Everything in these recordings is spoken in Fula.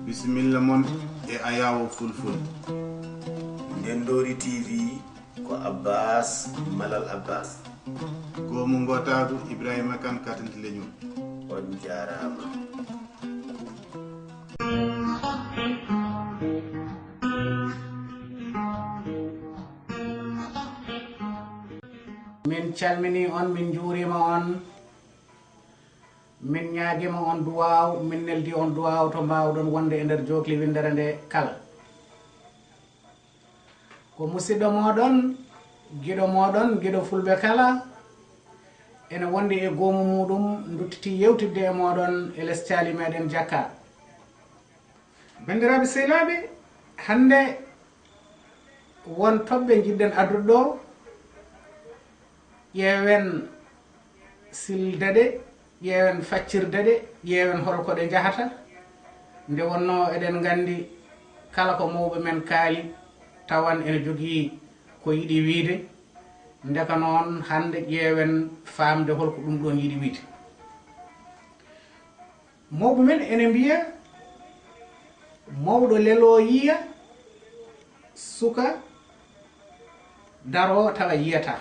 Bismillah mon e ayawo fulful. Ndendorytv ko Abbas Malal Abbas. Ko mo ngotadu Ibrahima kan katanti leñu. On jarama. Min calmini on, min juurima on, min ñaagima on duwaw, min neldi on duwaw to mbawɗon wonde e nder jokli windere nde kala. Ko musidɗo moɗon, giɗo fulɓe kala, ene wondi e goomu muɗum duttiti yewtidde e moɗon e less caali meɗen jakka. Bandiraɓe sehilaɓe, hande won toɓɓe jiɗɗen addude ɗo. ƴeewen silde ɗe, ƴeewen faccirde ɗe, ƴeewen holko ɗe jahata. Nde wonno eɗen gandi kala ko mawɓe men kaali tawan ene jogii ko yiɗi wiide. Ndeka noon hande ƴeewen faamde holko ɗum ɗon yiɗi wiide. Mawɓe men ene mbiya mawɗo lelo yiya, suka daro tawa yiyata.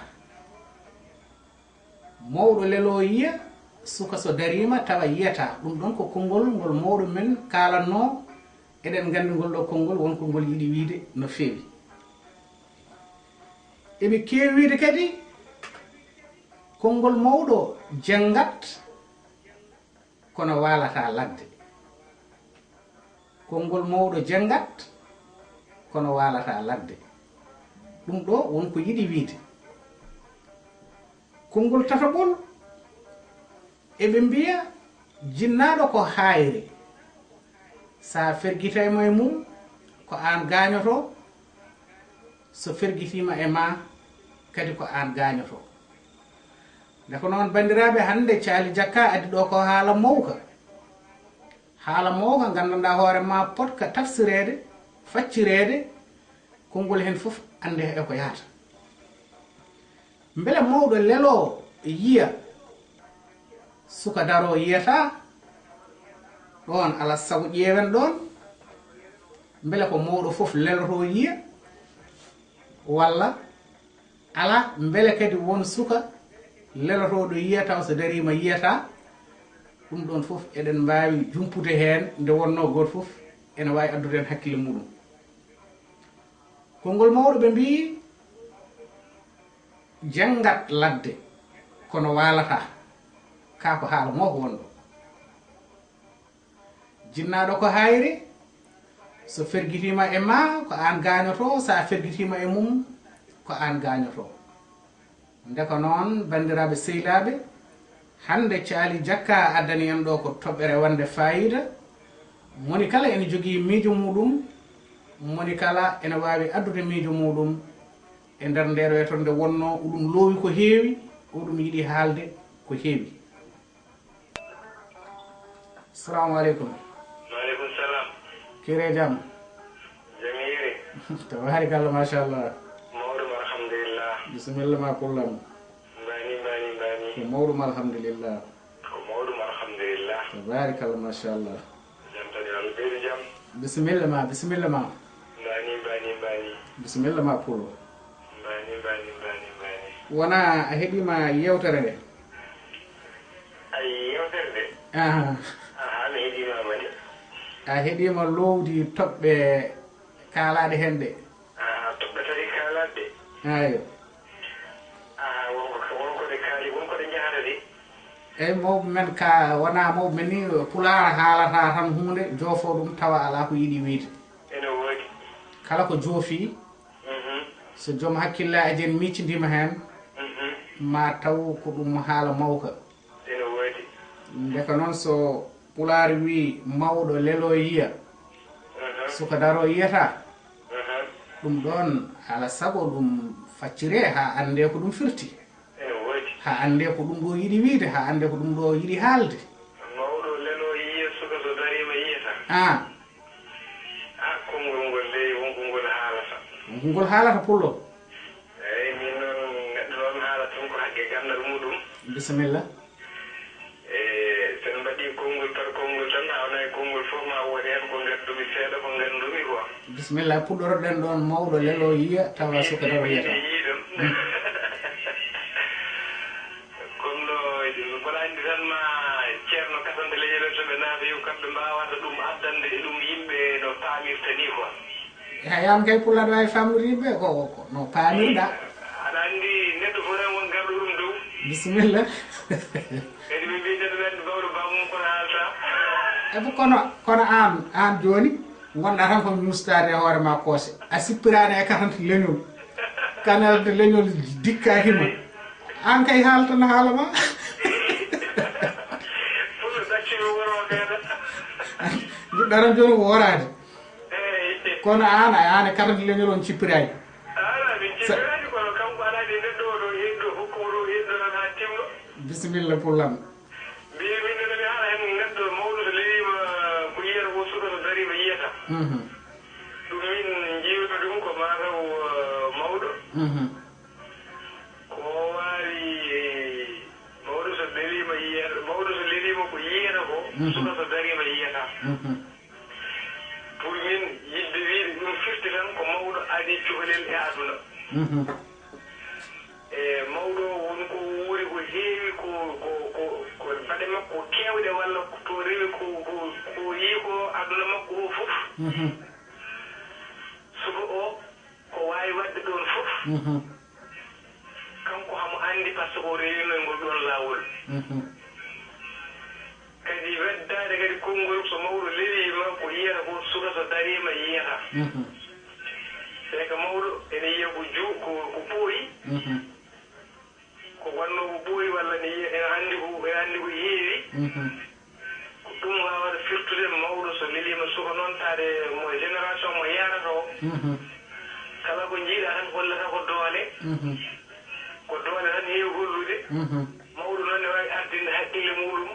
Mawɗo lelo yiya, suka so darima tawa yiyata. Ɗum ɗon ko konngol ngol mawɗo men kaalanno. Eɗen gandi ngol ɗo konngol wonko ngol yiɗi wiide no feewi. Eɓe keewi wiide kadi konngol mawɗo janngat kono waalata ladde. Konngol mawɗo janngat kono waalata ladde. Ɗum ɗo wonko yiɗi wiide. Konngol tataɓol eɓe mbiya jinnaɗo ko haayre. Sa fergitaymo e mum ko an gañoto, so fergitima e ma kadi ko an gañoto. Nde ko noon bandiraɓe, hande caali jakka addi ɗo ko haala mawka. Haala mawka gandanɗa hoore ma potka tafsirede, faccirede, konngol hen fof ande e ko yahata. Mbele mawɗo lelo yiya, suka daro yiyata, ɗon ala sago ƴeewen ɗon. Mbele ko mawɗo fof leloto yiya, walla ala mbele kadi won suka lelotoɗo yiya taw so darima yiyata. Ɗum ɗon fof eɗen mbawi jumpude hen, nde wonno goto fof ene wawi addude hen hakkille muɗum. Konngol mawɗo ɓe mbi janngat ladde kono waalata. Ka ko haala mawko wonɗo. Jinnaɗo ko hayre, so fergitima e ma ko an gañoto, sa fergitima e mum ko an gañoto. Nde ko noon bandiraɓe sehilaɓe, hande caali jakka addani en ɗo ko toɓɓere wonde fayida. Moni kala ene jogii miijo muɗum, moni kala ene wawi addude miijo muɗum e nder ndeɗo yeto nde wonno oɗum loowi ko heewi, oɗum yiɗi haalde ko heewi. Assalamu aleykum. Waaleykum salam. Kire jam. Jamiri. Tabarakallah, machallah. Mawɗum alhamdulillah. Bisimilla ma kullam. Mbani. Ko mawɗum alhamdulillah. Ko mawɗum alhamdulillah. Tabarakallah, machallah. Jam tani Allah ɓeydu jam. Bisimilla ma. Mbani. Bisimilla ma pulo. Mbani. Wona a heɓima yewtere nde? Ay yewtere nde? Aha, mi heeɗima mani. a heɗima lowdi toɓɓe kaalaɗe hen ɗe? Toɓɓe tati kaalaɗe. Ayo. Wonko ɗe kaali, wonko ɗe jahata de. Eyyi mawɓe men ka wona mawɓe men ni pulaar haalata tan hunde joofo ɗum tawa ala ko yiɗi wiide. Ene woodi. Kala ko joofi, so joom hakkillaji en miccidima hen, ma taw ko ɗum haala mawka. Ene woodi. Nde ko noon so pulaar wi mawɗo lelo yiya, suka daro yiyata, ɗum ɗon ala sago ɗum faccire ha ande ko ɗum firti. Ene woodi. Ha ande ko ɗum ɗo yiɗi wiide, ha ande ko ɗum ɗo yiɗi haalde. Mawɗo lelo yiya, suka so darima yiyata. Konngol ngol de wonko ngol haalata. Wonko ngol haalata pullo. Eyyi min noon neɗɗo noon haalata tan ko haqqe gandal muɗum. Bisimilla. Sen mbaɗi konngol tan hawnay konngol fof ma woni hen ko ngandumi seeɗa ko ngandumi quoi. Bismillah, puɗɗoroɗen ɗon mawɗo lelo yiya tawa suka daro yiyata. yiiɗum kono no mboɗa anndi tan ma ceerno kasante leñol to ɓe naafi yo kamɓe mbawata ɗum addande ɗum yimɓe no paamirta ni quoi. Hayam kay pulaɗo wawi famnude yimɓe ko no paamirɗa. aɗa anndi neɗɗo fof tan won garɗo ɗum dow. Bismillah. kadi ɓe mbiyetata ɓen bawɗo bamum kono haalta. Ebo kono an joni gonɗa tan ko mustade e hoore ma koose a sippirani e katante leñol kanelde leñol dikka hima an kay haaltano haala ma. fulo daccimi woro ɓeeɗa. jiɗɗa tan joni ko worade eyi kono an e katante leñol on cippirani. ala min cippirani kono kanko alaade neɗɗo oɗo heddo hokkumo ɗo heddo tan ha timɗo. Bismillah pullam. mbi min nene mi haala hen neɗɗo mawɗo so lelima ko yiyata ko suka so darima yiyata. ɗum min jiwno ɗum ko mataw mawɗo ko wawi mawɗo so lelima yiyata mawɗo so lelima ko yiyata ko suka so darima yiyata. pour min yidde wiide ɗum firti tan ko mawɗo adi cukalel e aduna. e mawɗo wonko wuuri ko heewi ko baɗe makko kewɗe walla to rewi ko yii ko aduna makko o fof. suka o ko wawi wadde ɗon fof kanko hamo andi par ce que o rewino ngol ɗon lawol. kadi weddade kadi konngol so mawɗo lelima ko yiyata ko suka so darima yiyata. te ko mawɗo ene yiya ko ɓooyi ko wanno ko ɓooyi walla ene andi ko heewi ko ɗum wawata firtude mawɗo so lelima suka noon tade mo génération mo yarata o kala ko jiiɗa tan hollata ko doole tan heewi hollude mawɗo noon ne wawi ardinde haqqille muɗum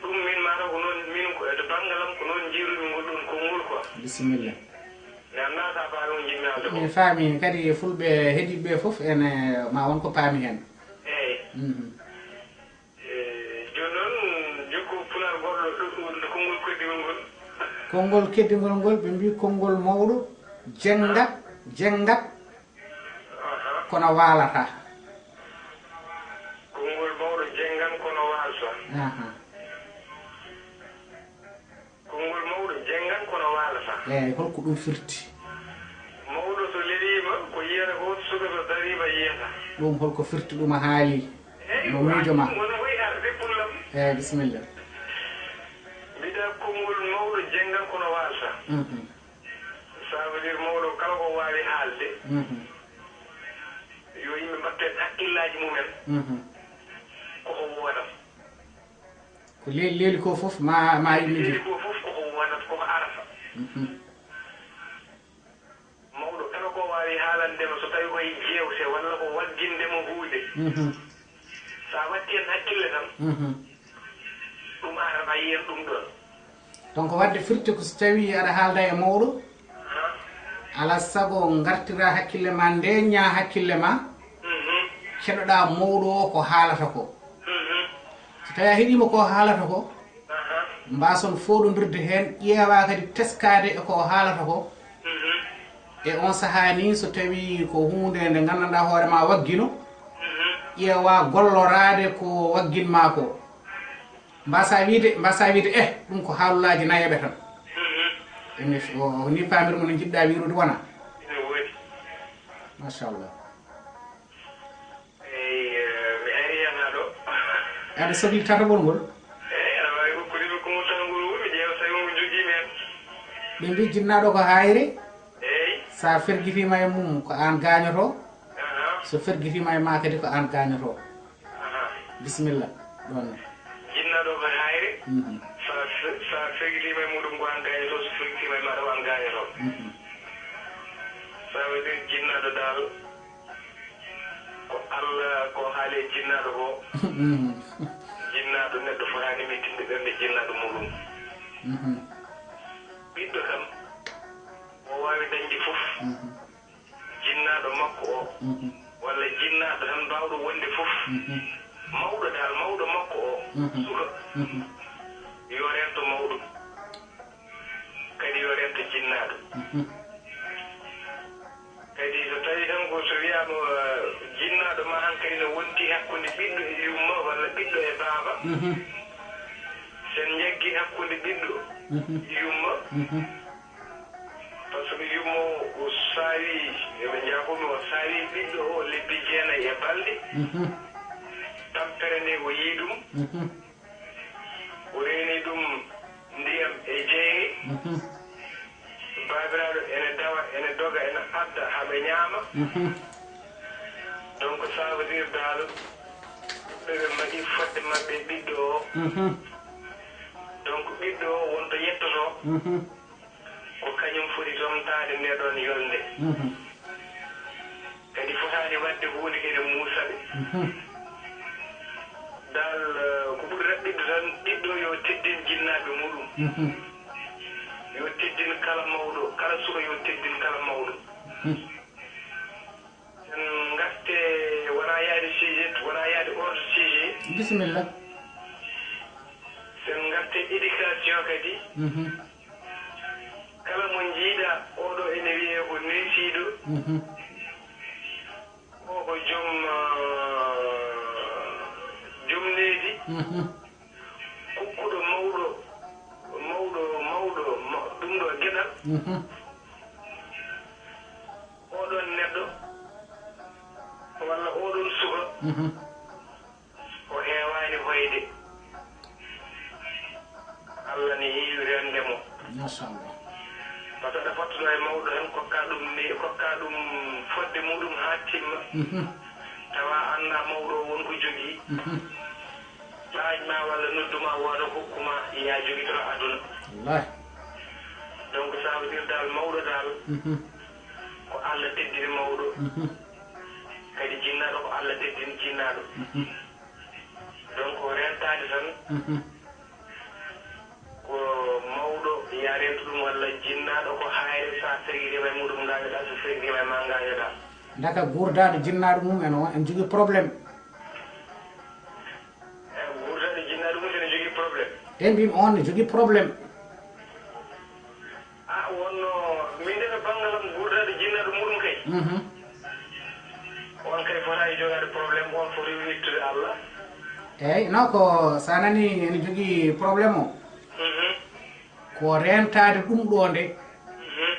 ɗum min mataw ko noon min to banggalam ko noon jiirumi ngol ɗon konngol quoi. Bismillah. mi annda sa faami on jimmi haalde ko. mi faami kadi fulɓe heeɗiɓe fof ene ma won ko paami hen. eyi joni noon jokku pular goɗɗo konngol keddigol ngol. konngol keddigol ngol ɓe mbi konngol mawɗo jengat kono waalata. konngol mawɗo jengan kono waalta. konngol mawɗo jengan kono waalata. eyi holko ɗum firti. mawɗo so lelima ko yiyata ko suka so darima yiyata. ɗum holko firti ɗum a haali no miijo ma. wona hoyi arde pullam. eyi bisimilla. mbiɗa konngol mawɗo jengan kono waalta. ça veut dire mawɗo kala ko wawi haalde yo yimɓe mbatten hakkillaji mumen koko wonat. ko leeli ko fof ma leeli ko fof koko wonat koko arafa. mawɗo kala ko wawi haalandema so tawi koye jewte walla ko waggindemo huude sa watti hen hakkille tan ɗum arata yiyen ɗum ɗon. donc wadde firti ko so tawi aɗa haalda e mawɗo ala sago gartira hakkille ma ndeña hakkille ma keɗoɗa mawɗo o ko haalata ko so tawi a heeɗima ko haalata ko mbason foɗodirde hen ƴeewa kadi teskade e ko haalata ko e on saaha ni so tawi ko hunde nde gandanɗa hoore ma waggino ƴeewa gollorade ko wagginma ko mbasa wiide ɗum ko haalulaji nayeɓe tan ni pamirmo no jiɗɗa wirude wona. ene woodi machallah. eyi mi ari hen haɗo. aɗa sohli tatagol ngol. eyi aɗa wawi hokkudimi konngol tatagol ngol mi ƴeewa tawi mo jogiimi hen. ɓe mbi jinnaɗo ko hayre eyi sa ferguitima e mum ko an gañoto so ferguitima e ma kadi ko an gañoto. Bismillah ɗon jinnaɗo ko hayre sa ferguitima e muɗum ko an gañoto so ferguitima e maɗa ko an gañoto. ça veut dire jinnaɗo dal ko Allah ko haali jinnaɗo ko jinnaɗo neɗɗo fotani mettinde ɓernde jinnaɗo muɗum. ɓiɗɗo kam o wawi dañde fof jinnaɗo makko o walla jinnaɗo tan mbawɗo wonde fof mawɗo dal mawɗo makko o suka yo rento mawɗum kadi so tawi tan ko so wiyama jinnaɗo ma hankkadi no wonti hakkude ɓiɗɗo e yumma walla ɓiɗɗo e baaba sen jaggi hakkude ɓiɗɗo yumma par ce que yumma o saawi eɓe jafomi o saawi ɓiɗɗo o lebbi 9 e balɗe tampere nde o yii ɗum o reeni ɗum ndiyam e jeeri babiraɗo ene dawa ene doga ene adda haɓe ñaama donc ça veut dire dal ɓeɓe mbaɗi fodde maɓɓe ɓiɗɗo o donc ɓiɗɗo o wonto yettoto ko kañum foti tomtade nde ɗon yolnde kadi fotani wadde hunde kede muusaɓe dal ko ɓuri raɓɓiɗo tan ɓiɗɗo yo teddin jinnaɓe muɗum yo teddin kala mawɗo kala suka yo teddin kala mawɗo en garte wona yaade sujet wona yaade ordre sujet bisimilla sen garte éducation kadi kala mo jiiɗa oɗo ene wiye ko nesiiɗo o ko joom jomneedi kukkuɗo mawɗo ɗum ɗo geɗal oɗon neɗɗo walla oɗon suka o heewani hoyde Allah ne heewi rende mo machallah par ce que aɗa fattuɗo e mawɗo tan kokka ɗum fodde muɗum ha timma tawa anda mawɗo o wonko jogii ɗaajma walla nodduma wooda hokkuma ya jogitoro aduna wallahi donc ça veut dire dal mawɗo dal ko Allah teddini mawɗo kadi jinnaɗo ko Allah teddini jinnaɗo donc rentade tan ko mawɗo ya rentu ɗum walla jinnaɗo ko hayre sa ferguitima e muɗum gañoɗa so ferguitima e ma gañoɗa daka gurdade jinnaɗo mum en jogui probléme gurdade jinnaɗo mum ene jogui probléme e mbimi on ne jogui probléme wonno min ndeɓe banggalam gurdade jinnaɗo muɗum kay on kay fotani jogade probléme on foti wittude Allah eyyi non ko sa nani ene jogui probléme o ko rentade ɗum ɗo nde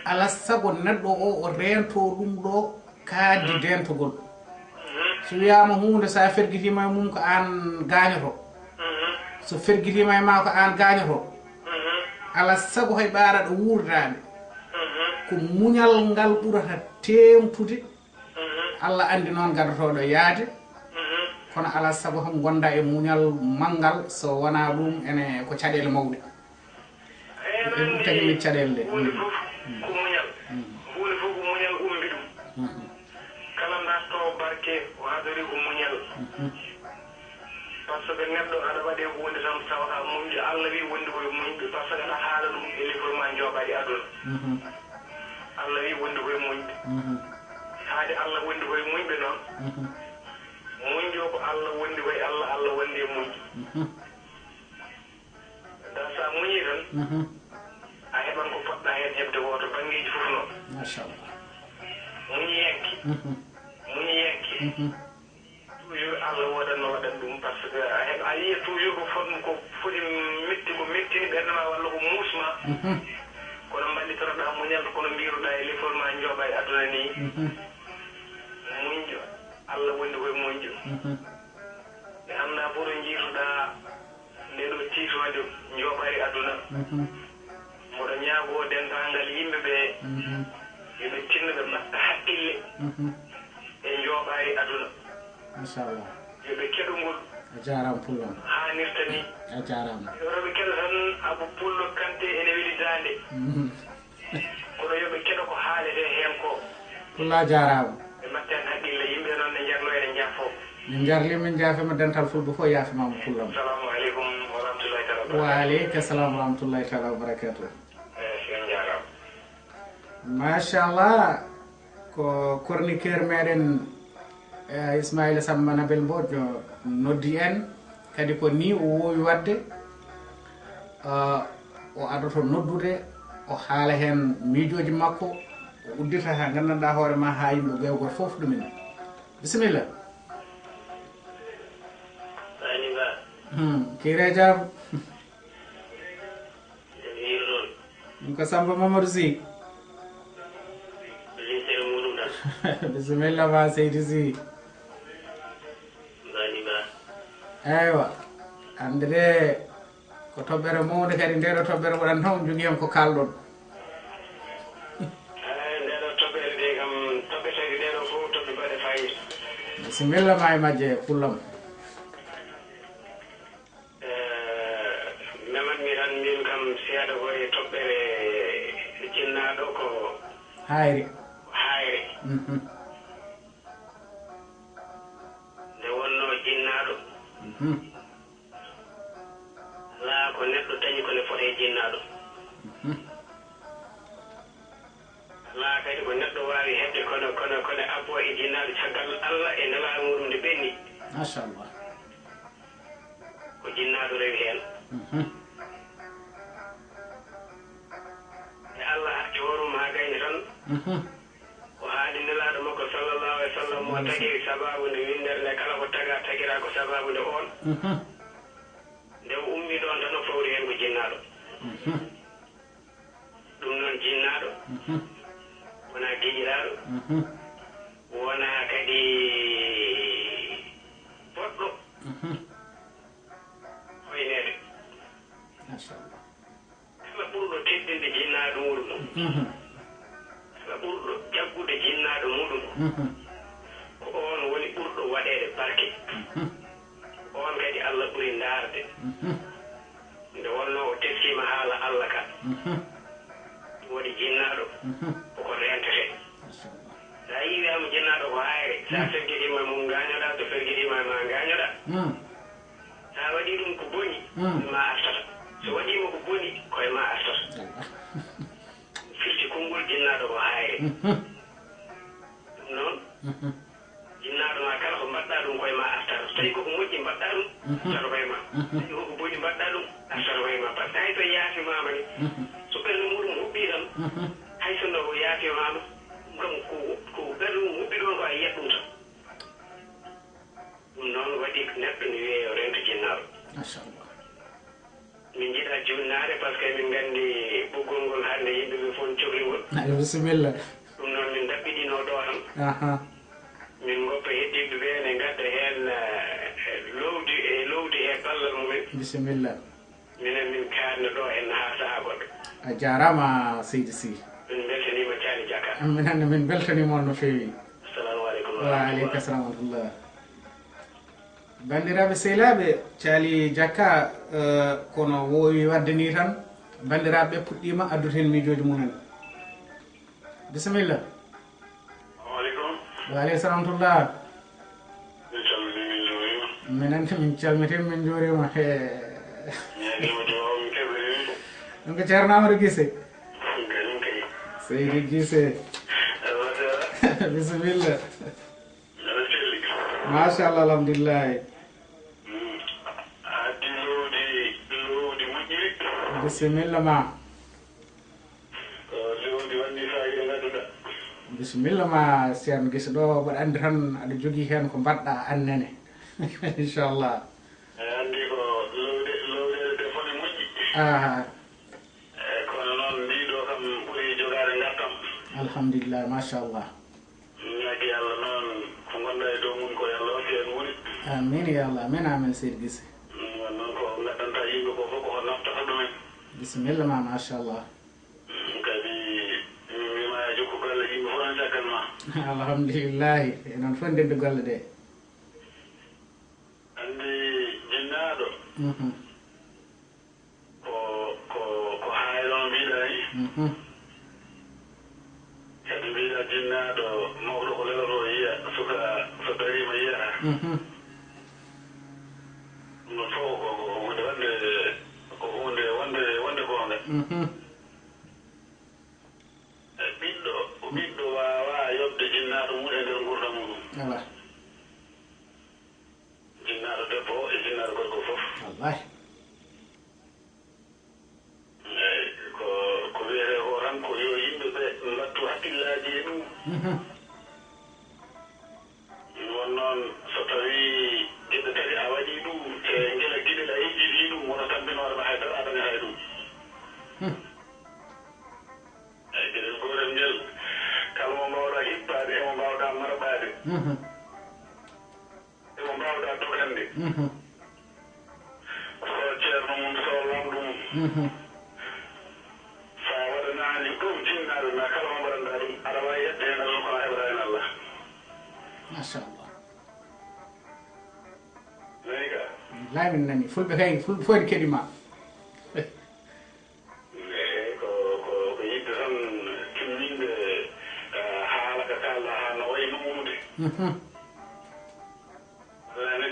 ala sago neɗɗo o rento ɗum ɗo kaaddi dentogol so wiyama hunde sa ferguitima e mum ko an gañoto so ferguitima e ma ko an gañoto ala sago hay ɓaraɗo wurdade ko muñal ngal ɓurata temtude Allah andi noon gadotoɗo yaade kono ala sago ham gonda e muñal manggal so wona ɗum ene ko caɗele mawɗe ɗum tagi min caɗele ɗe hunde fof ko muñal hunde fof ko muñal umbi ɗum kala natto barke o hadori ko muñal par ce que neɗɗo aɗa waɗe hunde tan tawata muñde Allah wi wondi koye muñɓe par ce que aɗa haala ɗum e livre ma jooɓaɗi aduna Allah wi wondi koye muñɓe haade Allah wondi koye muñɓe noon muñjo ko Allah wondi koye Allah Allah wondi e muñƴo da sa muñi tan a heɓan ko poɗɗa hen heɓde ko to banggueji fof noon machallah muñi yenke toujours Allah wodanno waɗan ɗum par ce que a yiya toujours ko foti metti ko mettini ɓerde ma walla ko muusma kono mballitoroɗa muñal kono mbiruɗa e lefol ma jooɓa e aduna ni muñjo Allah wondi koye muñjo ɓe anda boɗo jiituɗa ndeɗo tiitode jooɓari aduna moɗo ñaago dendagal yimɓeɓe yoɓe tinno ɓe mbatta haqqille e jooɓari aduna machallah yoɓe keɗogol a jarama pullam hannirta ni a jarama yoɓe keɗo tan Abou Pullo Kanté ene weeli dande kono yoɓe keɗo ko haalete hen ko pulla jarama ɓe mbatten haqqille yimɓe noon ne jarno ene jaafo min jarli min jaafima dental fulɓe fof yaafimama pullam assalamu aleykum wa rahmatullahi taala wa aleyka salam wa rahmatullahi taala wa barakatuh sen jarama machallah ko chroniqueur meɗen Ismaïla Samba Nabel Mbodjo noddi en kadi ko ni o wowi wadde o adoto noddude o haala hen miijoji makko o uddita ha gandanɗa hoore ma ha yimɓe gewgol fof ɗumen bisimilla kire jam ɗum ko Samba Mamadou Sy bisimilla ma Seydi Sy eywa ande de ko toɓɓere mawde kadi ndeɗo toɓɓere waɗan tan jogui hen ko kalɗon ndeɗo toɓɓere de kam toɓɓe tagi ɗeɗo fof toɓɓe mbaɗe fayida bisimilla ma e majje pullam memanmi tan min kam seeɗa koye toɓɓere jinnaɗo ko hayre hayre nde wonno jinnaɗo laa ko neɗɗo dañi kone fote jinnaɗo laa kadi ko neɗɗo wawi hebde kono abbo e jinnaɗo caggal Allah e nelaɗo muɗum nde ɓenni machallah ko jinnaɗo rewi hen e Allah hacci horum ha gayni tan o haali nelaɗo makko sallallahu alih w sallam mo tagiri sababu nde windere nde kala ko tagira ko sababu nde on nde o ummi ɗon tan o fawri hen ko jinnaɗo ɗum noon jinnaɗo wona giƴiraɗo wona kadi boɗɗo hoynede machallah kala ɓurɗo teddinde jinnaɗo muɗum kala ɓurɗo jaggude jinnaɗo muɗum ko on woni ɓurɗo waɗede barke on kadi Allah ɓuri darde nde wonno o teskima haala Allah ka waɗi jinnaɗo koko rentete sa yi wiyama jinnaɗo ko hayre sa ferguiɗima mum gañoɗa so ferguiɗima ma gañoɗa sa waɗi ɗum ko boni ma artata so waɗima ko boni koye ma artata firti konngol jinnaɗo ko hayre ɗum noon jinnaɗo ma kala ko mbaɗɗa ɗum koye ma artata so tawi koko moƴƴi mbaɗɗa ɗum artata koye ma tawi koko boni mbaɗɗa ɗum artata koye ma par ce que hay so yaafimama ni so ɓernde muɗum huɓɓi tan hay so no yaafimama kam ko ɓernde mum huɓɓi ɗon ko a yiyat ɗum tan ɗum noon waɗi neɗɗo ne wiye yo rento jinnaɗo machallah min jiiɗa junnaade par ce que min nganndi ɓoggol ngol hannde yimɓe ɓe fof cohligol ayo bisimilla ɗum noon min daɓɓiɗino ɗo tan min goppa heddiɓe ɓe ne ngadda heen lowdi e ballal mumen bisimilla minen min kaarne ɗo en haa sahaa goɗɗo a jarama Seydi Sy min beltanima Thiali Jaka minenne min beltanima on no feewi assalamu aleykum wa aleykum salam wa rahmatullah bandiraɓe sehlaɓe Thiali Jaka kono wowi wadde ni tan bandiraɓe puɗɗima addude hen miijoji mumen bisimilla aleykum wa aleykum salam wa rahmatullah min calmini min juurima minenne min calmitima min juurima he ñaanima to min keɓirimi ɗum ko ceerno Amadou Guissé ganim kay Seydi Guissé bisimilla aɗa celli machallah alhamdulillahi addi lowdi moƴƴiri bisimilla ma lowdi wanni fayida gadduɗa bisimilla ma ceerno Guissé ɗo mbaɗa andi tan aɗa jogui hen ko mbaɗɗa annene inchallah andi ko lowɗele ɗe fone moƴƴi kono noon ndiɗo kam ɓuuri jogade gartam alhamdulillah machallah ñaagi Allah noon ko gonɗa e dow mum ko Allah hokki en woni amin ya allah amin amin Seydi Guissé won noon ko gaddanta yimɓe ko fof koko naftata ɗumen bisimilla ma machallah kadi wima jokku golle yimɓe fof no caggal ma alhamdulillahi enon fof ndedde golle ɗe andi jinnaɗo ko hayno mbiɗa ni kadi mbiɗa jinnaɗo mawɗo ko leloro yiya suka so darima yiya ɗum fof ko hunde wonde gonga ɓiɗɗo wawa yobde jinnaɗo mum e nder gurdam muɗum ala jinnaɗo debbo e jinnaɗo gorko fof wallahi eyyi ko wiyete ko non so tawi geɗe tati a waɗi ɗum e ngela giɗel a yejjiti ɗum wono tampinoɗema haydara adani hay ɗum eyi gueɗel gorel ngel kala mo mbawɗa hippade emo mbawɗa marɓade emo mbawɗa dogande so ceerno mum so lamɗo mum sa waɗanani ɗum jinnaɗo ma kala mo mbaɗanɗa ɗum aɗa wawi yette hen alon kono heɓata hen Allah machallah nani ka wallahi min nani fulɓe kay fulɓe fof ne keɗima ko yidde tan timminde haala ka kalɗa ha no wayi mawnude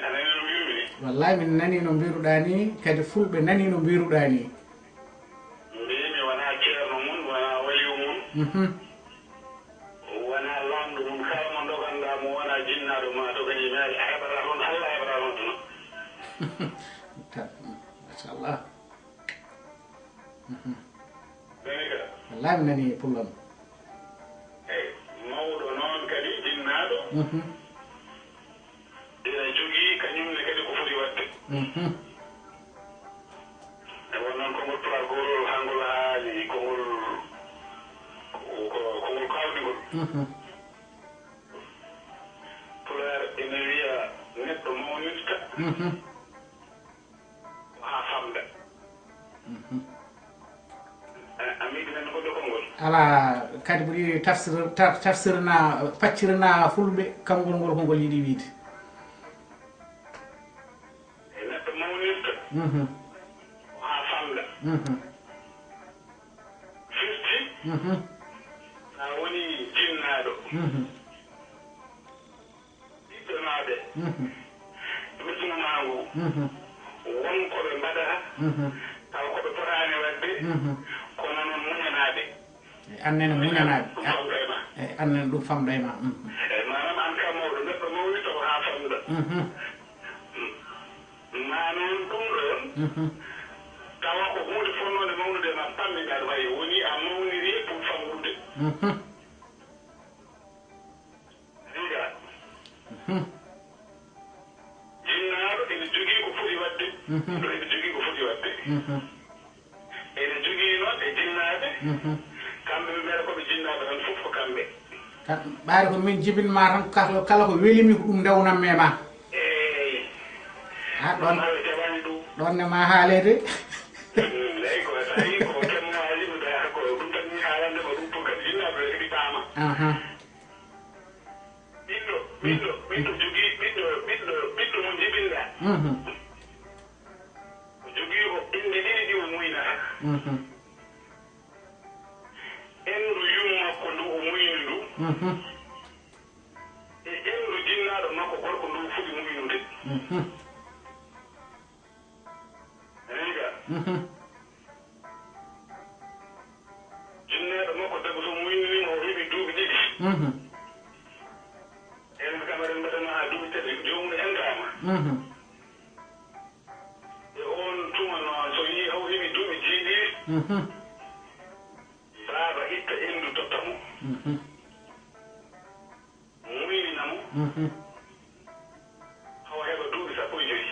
anani no mbirumi ni wallahi min nani no mbiruɗa ni kadi fulɓe nani no mbiruɗa ni mbimi wona ceerno mum wona waliyu mum wona lamɗo mum kala mo doganda mo wona jinnaɗo ma dogañi maari a heɓata toon Allah heɓata toon tuma machallah nani ka wallahi min nani pullam eyi mawɗo noon kadi jinnaɗo ina jogii kañumne kadi ko foti waɗde e wonnoon kongol pulaar gorol hangol haali kongol kawdigol pulaar ina wiya neɗɗo mawnirta ha famda a miɗinen goɗɗo konngol ala kadi ɓuuri tafsirna faccirna fulɓe kamgol ngol ko ngol yiɗi wiide e neɗɗo mawnirta ha famda firti sa woni jinnaɗo ɗiɗɗonaɓe ɓesmuma ngu wonkoɓe mbaɗata taw koɓe potani wadde kono noon muñanaɓe annene muñanaɓe ɗum famda e ma e annene ɗum famɗa e ma eyi manam an kam mawɗo neɗɗo mawnirta ko ha famda ma noon ɗum ɗon tawa ko hunde fonnode mawnude ma pammiɗa ɗum hay woni a mawniri pour famɗude riga jinnaɗo ene jogii ko foti wadde ɗo ene jogii ko foti wadde ene jogii noon e jinnaɓe kamɓe ɓe mbiyata koɓe jinnaɓe tan fof ko kamɓe ɓaari ko min jibinma tan kala ko welimi ko ɗum ndewnanme ma eyi ha ɗon maɓe jaɓani ɗum ɗon ne ma haalede eyi ko tawi ko kemmo haaliɓe ko ɗum tan ni haalande ko ɗum pour kadi jinnaɓe ɓe kadi paama ɓiɗɗo jogii ɓiɗɗo mo jibinɗa o jogii ko inde ɗiɗi ɗi o muynata endu yum makko ndu o muyni ndu e endu jinnaɗo makko gorko ndu fuɗi muynude aniga jinnaɗo makko tagu so muynanima o heɓi duuɓi ɗiɗi enen kamaren mbaɗama ha duuɓi tati jomum entama e on tuma noon so yi haw heɓi duuɓi jeeɗiɗi baaba itta endu totta mo muynina mo hawa heɓa duuɓi sappo e joyi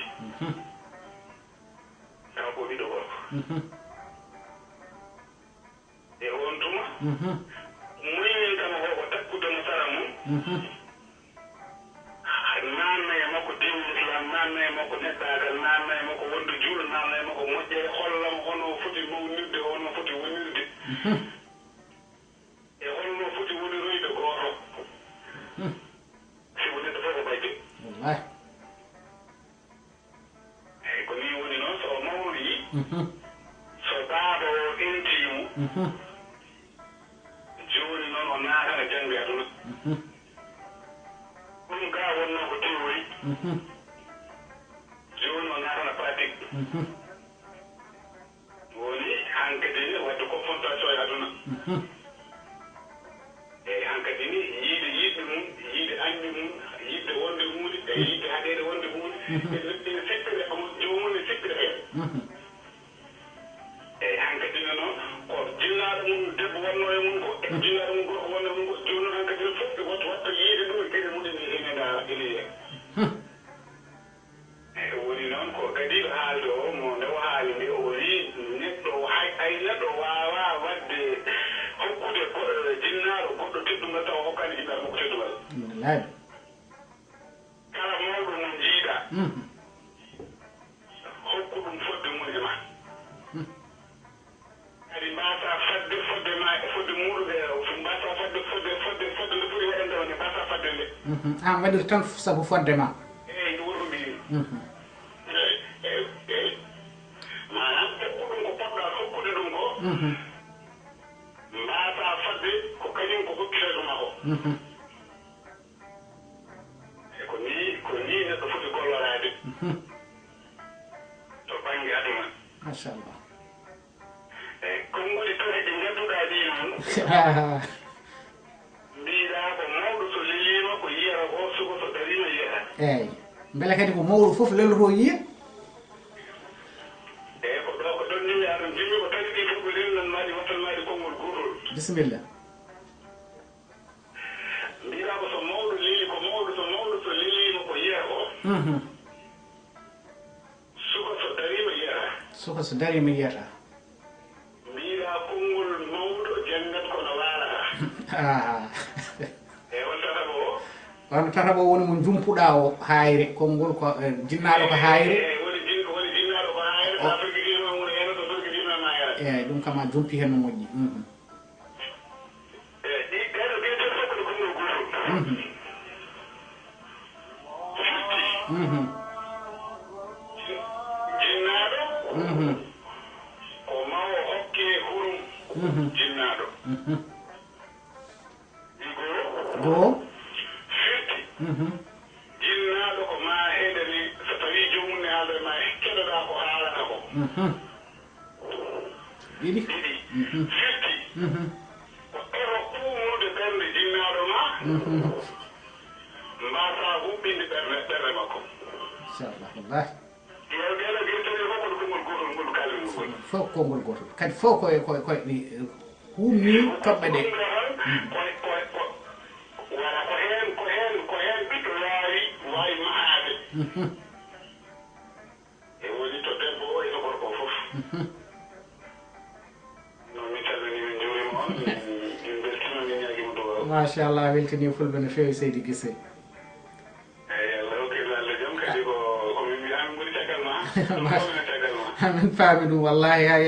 taw ko ɓiɗɗo gorko e on tuma muynintama ko takkudemo sara mum nanna e makko diine l'islam nanna e makko neɗɗagal nanna e makko wonde juulo nanna e makko moƴƴe hollamo hono foti mawnirde hono foti wonirde e holno foti woniroyde gooto si woni neɗɗo fof ko bayde wallahi eyyi ko ni woni noon so mawni so baaba o entimo joni noon o naatana jangde aduna ɗum ga wonno ko théorie joni o naatana pratique woni hankkadi ni wadde confrontation e aduna eyyi hankkadi ni yiide yiɗɓe mum yiide anndi mum yiɗde wonde hunde e yiɗde haɗede wonde hunde ene sippire jomum ne sippira hen eyyi hankkadi ne noon ko jinnaɗo mum debbo wonno e mum ko jinnaɗo mum gorko wonno e mum ko joni noon hankkadi ne wallahi kala mawɗo mo jiiɗa hokku ɗum fodde mum e ma kadi mbasa fadde fodde ma e fodde muɗum e mbasa fadde nde ɓuri waɗande wonde mbasa fadde nde an waɗir tan sabu fodde ma eyyi ndi wonɗo mbimi eyyi manam hokku ɗum ko poɗɗa hokkude ɗum ko mbasa fadde ko kañum ko hokkita ɗuma o ko ni neɗɗo foti gollorade to banggue aduna machallah eyyi konngoli tori ɗi ngannduɗa ɗi noon mbiɗa ko mawɗo so lelima ko yiyata ko suko so darima yiyata eyyi beele kadi ko mawɗo foof leloto yiya eyyi ko ɗo ko ɗon nimi aɗon jimmi ko tagi ɗi fof ɓe rennan maɗi wattan maɗi konngol gotol bisimilla mbiɗa ko so mawɗo leli ko mawɗo so lelima ko yiyata ko suko so darima yiyata suko so darima yiyata mbiɗa konngol mawɗo janngat kono waalata eyyi on tata ko on tata bo woni mo jumpuɗa o hayre konngol ko jinnaɗo ko hayre woni jinnaɗo ko hayre sa ferguitima woni heno so ferguitima ma yara eyyi ɗum kam a jumpi hen no moƴƴi eyyi ɗeɗo ɓeytel fokkude konngol gotol jinnaɗo ko mawo hokke hurum jinnaɗo goo firti jinnaɗo ko ma heɗeni so tawi jomum ne haaldere ma keɗoɗa ko haalata ko ɗiɗi firti ko ero ɓumude ɓernde jinnaɗo ma mbasa huɓɓinde ɓernde makko inchallah wallahi yo ɗeɗo ɓeytede fof koɗo konngol gotol ngol kalmi ngol fof konngol gotol kadi fof koye humni toɓɓe ɗe wala ko hen ɓiɗɗo wawi mahade e woni to debbo o eno gorko fof non mi calmini min juurima on min beltima min ñaguima dow machallah weltini fulɓe no fewi seydi guisse eyyi allah hokkirde allah jaam kadi komin mbiya min goni caggal ma omine caggal ma amin paami ɗum wallahi hay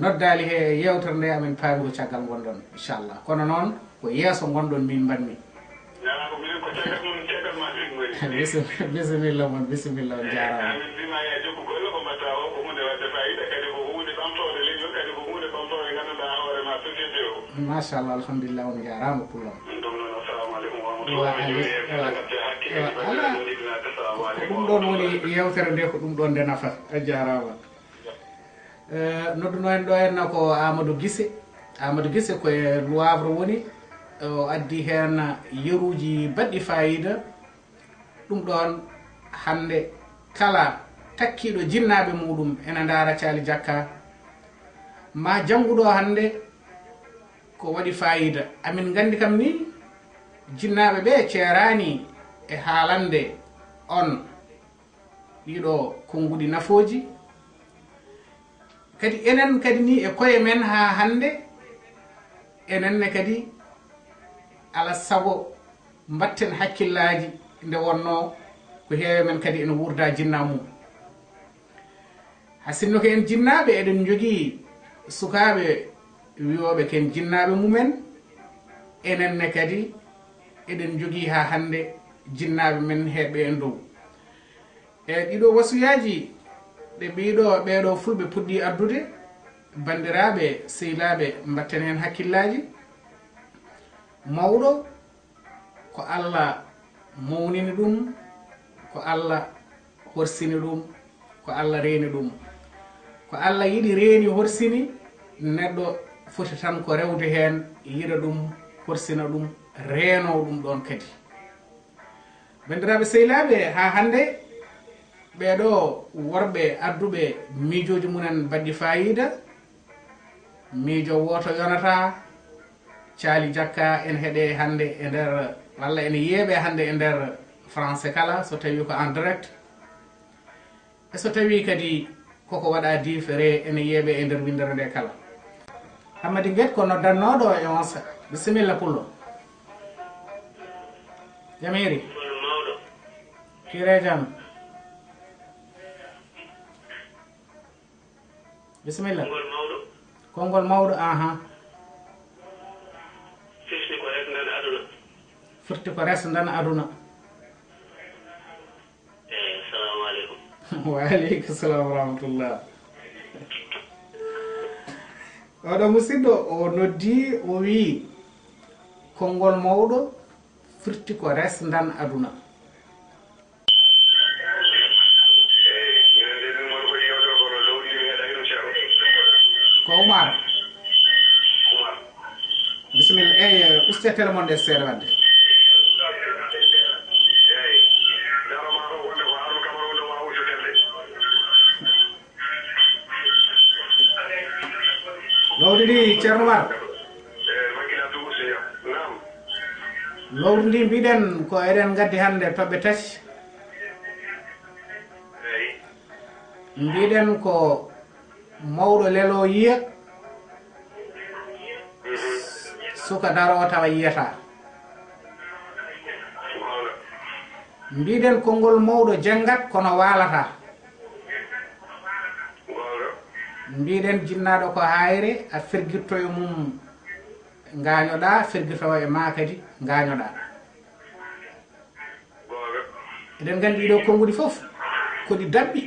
noddali he yewtere nde amin paami ko caggal gonɗon inchallah kono noon ko yeeso gonɗon min mbanmi ñala ko minen ko caggal mum caggal ma ɗin goni bisimilla moon bisimilla on jarama min mbima ya jokku golle ko mbatta o ko hunde wadde fayida kadi ko hunde ɓamtode leñol kadi ko hunde ɓamtode ganduɗa hoorema société o machallah alhamdulillah on jarama pullam ɗum noon assalamu aleykum ko ɗum ɗon woni yewtere nde ko ɗum ɗon nde nafata a jarama nodduno en ɗo henna ko Amadou Guissé koye Loivre woni o addi hen yeruji baɗɗi fayida ɗum ɗon hande kala takkiɗo jinnaɓe muɗum ene daara caali jakka ma jangguɗo hande ko waɗi fayida amin gandi kam ni jinnaɓe ɓe ceerani e haalande on ɗiɗo konguɗi nafoji kadi enen kadi ni e koye men ha hande enenne kadi ala sago mbatten hakkillaji nde wonno ko heewe men kadi ene wurda jinna mum hasinno ko en jinnaɓe eɗen jogui sukaɓe wiyoɓe ken jinnaɓe mumen enenne kadi eɗen jogui ha hande jinnaɓe men heɓɓe en dow e ɗiɗo wasuyaji ɗe ɓeɗo fulɓe puɗɗi addude bandiraɓe sehilaɓe mbatten hen hakkillaji mawɗo ko Allah mawnini ɗum ko Allah horsini ɗum ko Allah reeni ɗum ko Allah yiɗi reeni horsini neɗɗo foti tan ko rewde hen yiɗa ɗum horsina ɗum reeno ɗum ɗon kadi bandiraɓe sehilaɓe ha hande ɓeɗo worɓe adduɓe miijoji munen badɗi fayida miijo woto yonata caali jakka en heeɗe hande e nder walla ene yeeɓe hande e nder français kala so tawi ko en direct e so tawi kadi koko waɗa différé ene yeeɓe e nder windere nde kala Hamadi Guet ko noddannoɗo e on bisimilla pullo Jamiri mawɗo kire jam bismillah ngol mawɗo kongol mawɗo aha fisni ko rek ndan aduna furti ko res ndan aduna assalamu aleykum wa aleykum salam wa rahmatullah oɗo musidɗo o noddi o wi kongol mawɗo furti ko res ndan aduna ko Umar bismillah eyi uste télémon nde seeɗa wadde lowdi ndi ceerno Umar lowdi ndi mbiɗen ko eɗen gaddi hannde toɓɓe tati mbiɗen ko mawɗo lelo yiya suka darowo tawa yiyata mbiɗen konngol mawɗo janngat kono waalata mbiɗen jinnaɗo ko hayre a fergittoye mum gañoɗa fergitowo e ma kadi gañoɗa eɗen gandi ɗiɗo konngudi fof koɗi dabɓi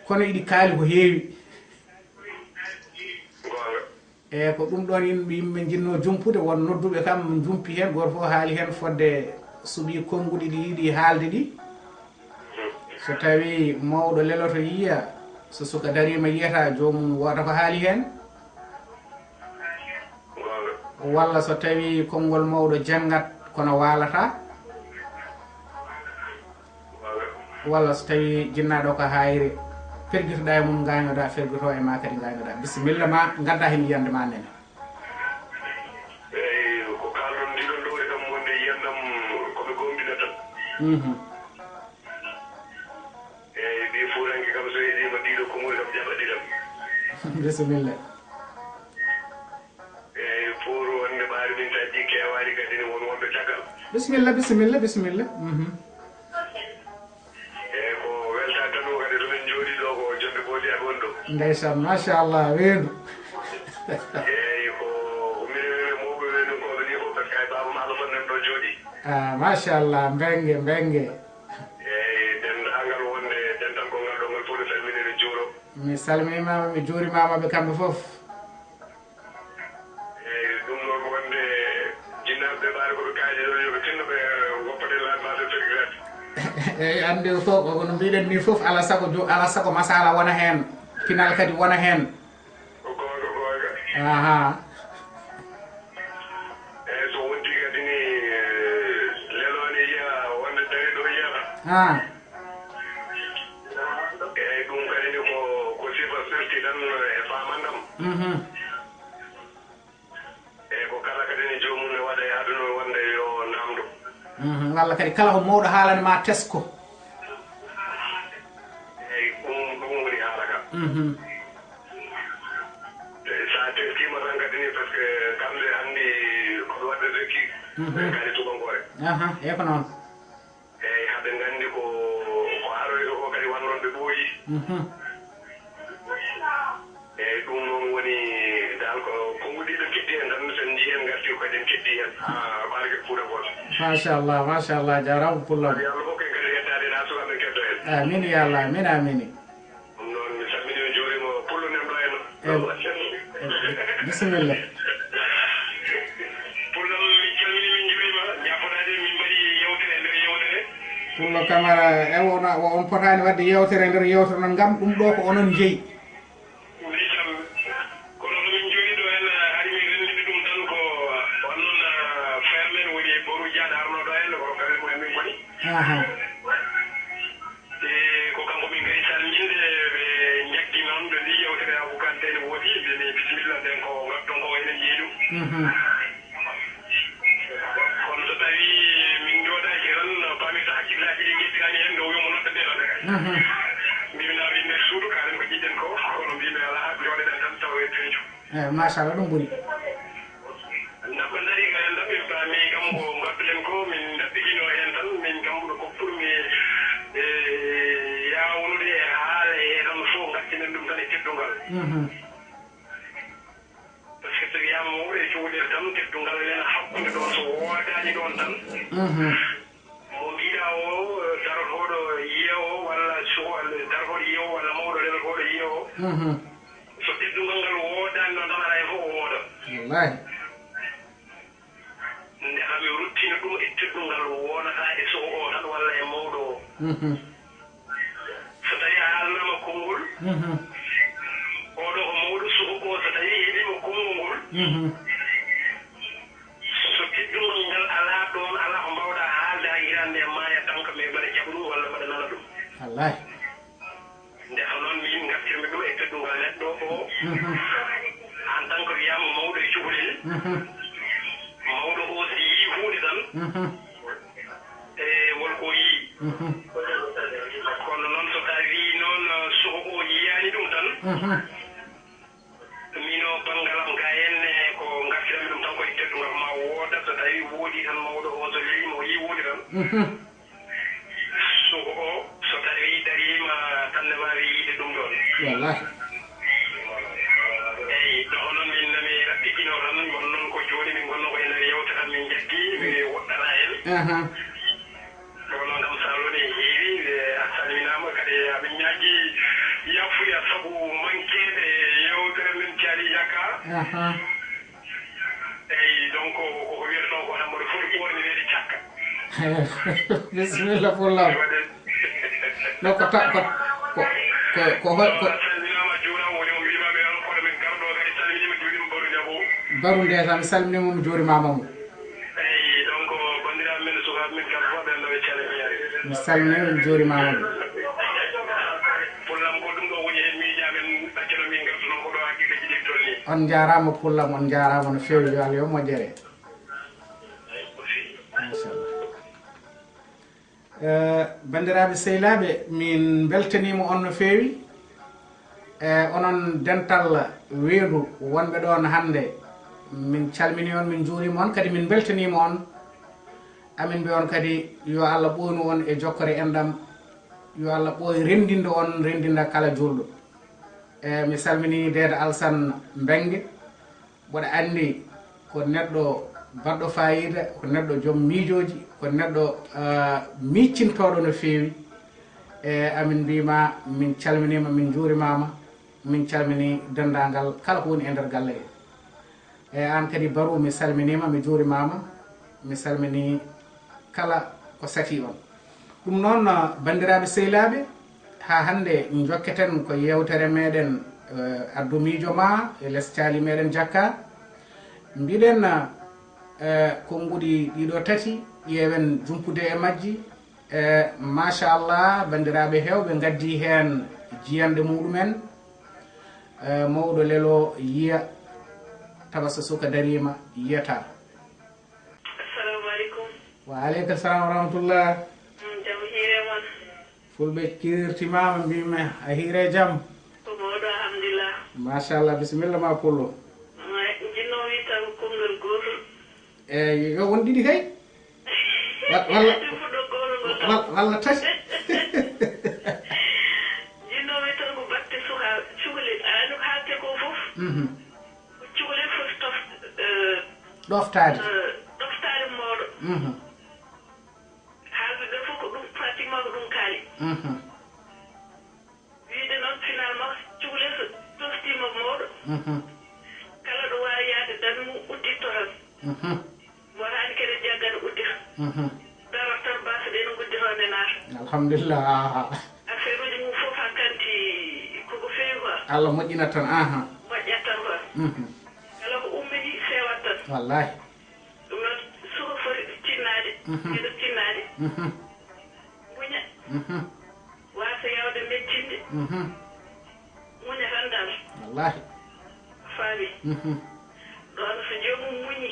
kono iɗi kaali ko heewi e ko ɗum ɗon yimɓe jinno jumpude won nodduɓe kam jumpi hen goto fof haali hen fodde suuɓi konnguɗi ɗi yiiɗi haalde ɗi so tawi mawɗo leloto yiya so suka darima yiyata jomum woda ko haali hen walla so tawi konngol mawɗo janngat kono waalata walla so tawi jinnaɗo ko hayre fergitoɗa e mum gañoɗa fergito e ma kadi gañoɗa bisimilla ma gadda hen yiyande ma nene eyi ko kalɗon ndiɗon ɗowde kam wonde yiyandam koɓe gomɗina tan eyi ɗi fuuranke kam so heeɗima ɗiɗo konngol kam jaɓa ɗiɗam bisimilla eyi pour wonde ɓaari min taƴƴi kewani kadi ni won wonɓe caggal bisimilla bisimilla bisimilla eyi ko welta tan o kadi tomin jooɗi ɗo ko jonde booli ak won ɗo ndeysan machallah weendu eyi ko minen mawɓe weɗum koɓe ni fof par ce que hay baba maɗo fonnen ɗo jooɗi machallah mbenge mbenge eyi dendagal wonde dentalkol ngal ɗo ngal fof ɗo salminire juuro mi salminimama mi juurimamaɓe kamɓe foof eyi ɗum noon wonde jinnaɓe ɓaari koɓe kaaji ɗo yoɓe tinno ɓe woppade landmade fergirade eyi andi fof no mbiɗen ni fof ala sago masala wona hen pinal kadi wona hen ko gonga aha eyi so wonti kadi ni lelone yiya wonde dari ɗo yiyata eyi ɗum kadi ni ko sifa serti tan e famandam eyi ko kala kadi ni jomum ne waɗa e aduna wonde yo namdo walla kadi kala ko mawɗo haalani ma tesko eyi ɗum woni haala ka sa teskima tan kadi ni par ce que kamɓe anndi koɓe waɗde rekki kadi tubankore eyi ko noon eyi haɓe nganndi ko aroyɗo ko kadi wannon ɓe ɓooyi eyi ɗum noon woni dal ko konnguɗiɗo keddi hen tan sen jii hen ngarti kadi en keddi hen ha ɓaargue fuuta goto machallah jarama pullam yo Allah hokken kadi yettade ɗa sukaɓe keddo hen amin ya allah amin amini ɗum noon mi salmini mi juurima pullo nen ɗo en bisimilla pullal min calmini min juurima jafoɗade min mbaɗi yewtere nder yewtere pullo camara e on potani wadde yewtere nder yewtere noon gam ɗum ɗo ko onon jeeyi ndeysan kono nomin jooɗi ɗo en ari min renndide ɗum tan ko onnoon frère men woni boru diane arnoɗo en ko kamɓe mumen min goni e ko kanko min gari salminde ɓe jaggi noon ɓe mbi yewtere abukantene woodi ɓeni bisimilla nden ko ngatton ko enen jeeyi ɗum kono so tawi min jooɗaki tan pamita hakkillaji ɗi gettitani hen dow yomo nodda ɓe tan mbimi nawi nder suudu kalen ko jiɗɗen ko kono mbimi ala jooɗeɗen tan taw e peejo machallah ɗum ɓuuri dabba dari kalen ɗaɓɓe pami kam ko ngadduɗen ko yewde tan teddungal len hakkunde ɗon so woodaani ɗon tan mo mbiɗa o darotooɗo yiyewo walla darotooɗo yiyewo walla mawɗo lelotooɗo yiyewo so teddungal ngal woodaani ɗon tan ala e fof o wooda wallahi nde hami ruttina ɗum e teddungal wonata e soho o tan walla e mawɗo o so tawi a haalnama konngol oɗo ko mawɗo suhu o so tawi heɓima konngol ngol so teddungal ngal ala ɗon ala ko mbawɗa haalde ha hirande e maaya tan ko mi mbaɗa jaɓa ɗum walla mbaɗa nana ɗum wallahi nde ko noon min gartirmi ɗum e teddungal neɗɗo o en tant que wiyama mawɗo e cukalel mawɗo o si yii hunde tan e wonko yii kono noon so tawi noon soho o yiyani ɗum tan mino banggalam ga henne ko gartirami ɗum tan koye teddungal ma wooda so tawi woodi tan mawɗo o so leyima o yii hunde tan soho o so tawi darima tan ne wawi yiide ɗum ɗon wallahi eyi ɗo noon min mi raɓɓiɗino tan won noon ko joni min gonno ko ene yewta tan min jatti mi woɗɗata hen ɗo noon kam saloni heewi a salminama kadi amin ñaaƴi yafuya saabu manquede yewtere men caali jakka eyi donc koko wiyata ɗon ko tan mboɗo foti ɓorni wede cakka bisimilla fullam no ko salminama juurama woni o wimami on kono min garɗo kadi salminima juurima baru jabo baru ndesa mi salminima mi juurimama mo eyi donc bandiraɓe men sukaɓe men kam fof ɓen ɗo ɓe calmiyare mi salminima mi juurimama mo fullam ko ɗum ɗo woni hen miijamen ɗaccano min gartuno ko ɗo haqqilleji ɗi tolni on jarama pullam on jarama no fewi yo Allah yo moƴƴere machallah bandiraɓe sehilaɓe min beltanima on no fewi onon dental weedu wonɓe ɗon hande min calmini on min juurima on kadi min beltanima on amin mbi on kadi yo Allah ɓoynu on e jokkore enɗam yo Allah ɓooy rendinde on rendinda kala julɗo mi salmini Dede Alsane Mbengue mboɗo andi ko neɗɗo baɗɗo fayida ko neɗɗo joom miijoji ko neɗɗo miccintoɗo no fewi amin mbima min calminima min juurimama min calmini dendagal kala ko woni e nder galle e an kadi Barou mi salminima mi juurimama mi salmini kala ko sati on ɗum noon bandiraɓe sehilaɓe ha hande jokketen ko yewtere meɗen addu miijo ma e less caali meɗen jakka mbiɗen konnguɗi ɗiɗo tati ƴeewen jumpude e majji machallah bandiraɓe hewɓe gaddi hen jiyanɗe muɗumen mawɗo lelo yiya tawa so suka darima yiyata assalamu aleykum wa aleykum salam wa rahmatullah jam hiire mon fulɓe kirirtimama mbimi a hiire jaam ko mawɗo alhamdulillah machallah bisimilla ma pullo jinno wi tan konngol gotol eyi yo won ɗiɗi kay walla fuɗɗo gotol ngol walla tati jinno wi tan ko batte suka cukalel aano ko haalte ko fof ko cukalel foti ɗoftade ɗoftade mawɗo haalde ɗo fof ko ɗum pratiquement ko ɗum kaali wiide noon finalement cukalel so ɗoftima mawɗo kala ɗo wawi yaade dami mum udditto tan wonani kede jaggano uddita darat tan basa ɗe no gudditode naata alhamdulillah affaire uji mum fof hankanti koko fewi quoi Allah moƴƴinat tan moƴƴat tan quoi kala ko ummini fewat tan wallahi ɗum noon suko foti tinnade ɗiɗo tinnade muña wasa yawde mettinde muña tan dal wallahi faami ɗon so jomum muñi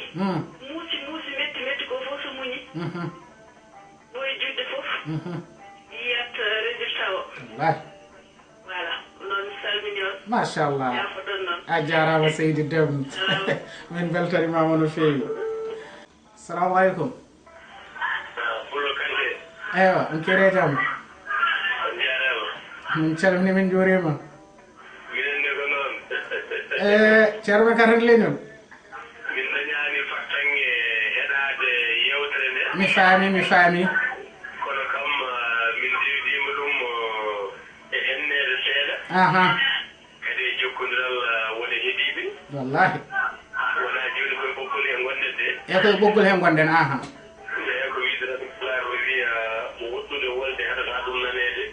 muusi metti ko fof so muñi ɓoye judde fof yiyat résultat o wallahi voilà noon salmini on machallah yafoɗon noon a jarama seydi Deme min beltanimama no fewi assalamu aleykum Fullo Kante eywa on kire jaam on jarama min calmini min juurima minen ne ko noon ceerno men katan leñol min dañi mi faami kono kam min diwdima ɗum e hennede seeɗa aha kadi e jokkodiral woni heeɗiɓe wallahi wona joni koye ɓoggol he gonɗen de e koye ɓoggol he gonɗen aha eyi ko wiidata ɗum pulaar o wiya woɗɗude wolde haɗata ɗum nanede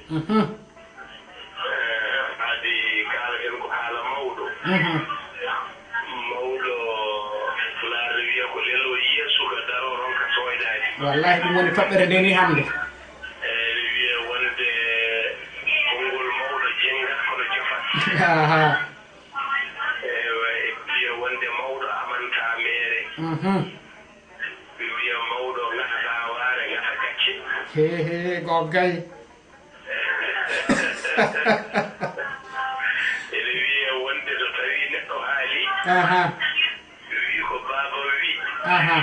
haadi kaalaten ko haala mawɗo mawɗo pulaar wiya ko lelo yiya suka daro ronka soydade wallahi ɗum woni toɓɓere nde ni hannde eyi wiya wonde konngol mawɗo jengat kono jofat aha wiya wonde mawɗo amanta meere wiya mawɗo gatata waare gata gacce he goggay ene wiya wonde so tawi neɗɗo haali aha wi ko baaba wi aha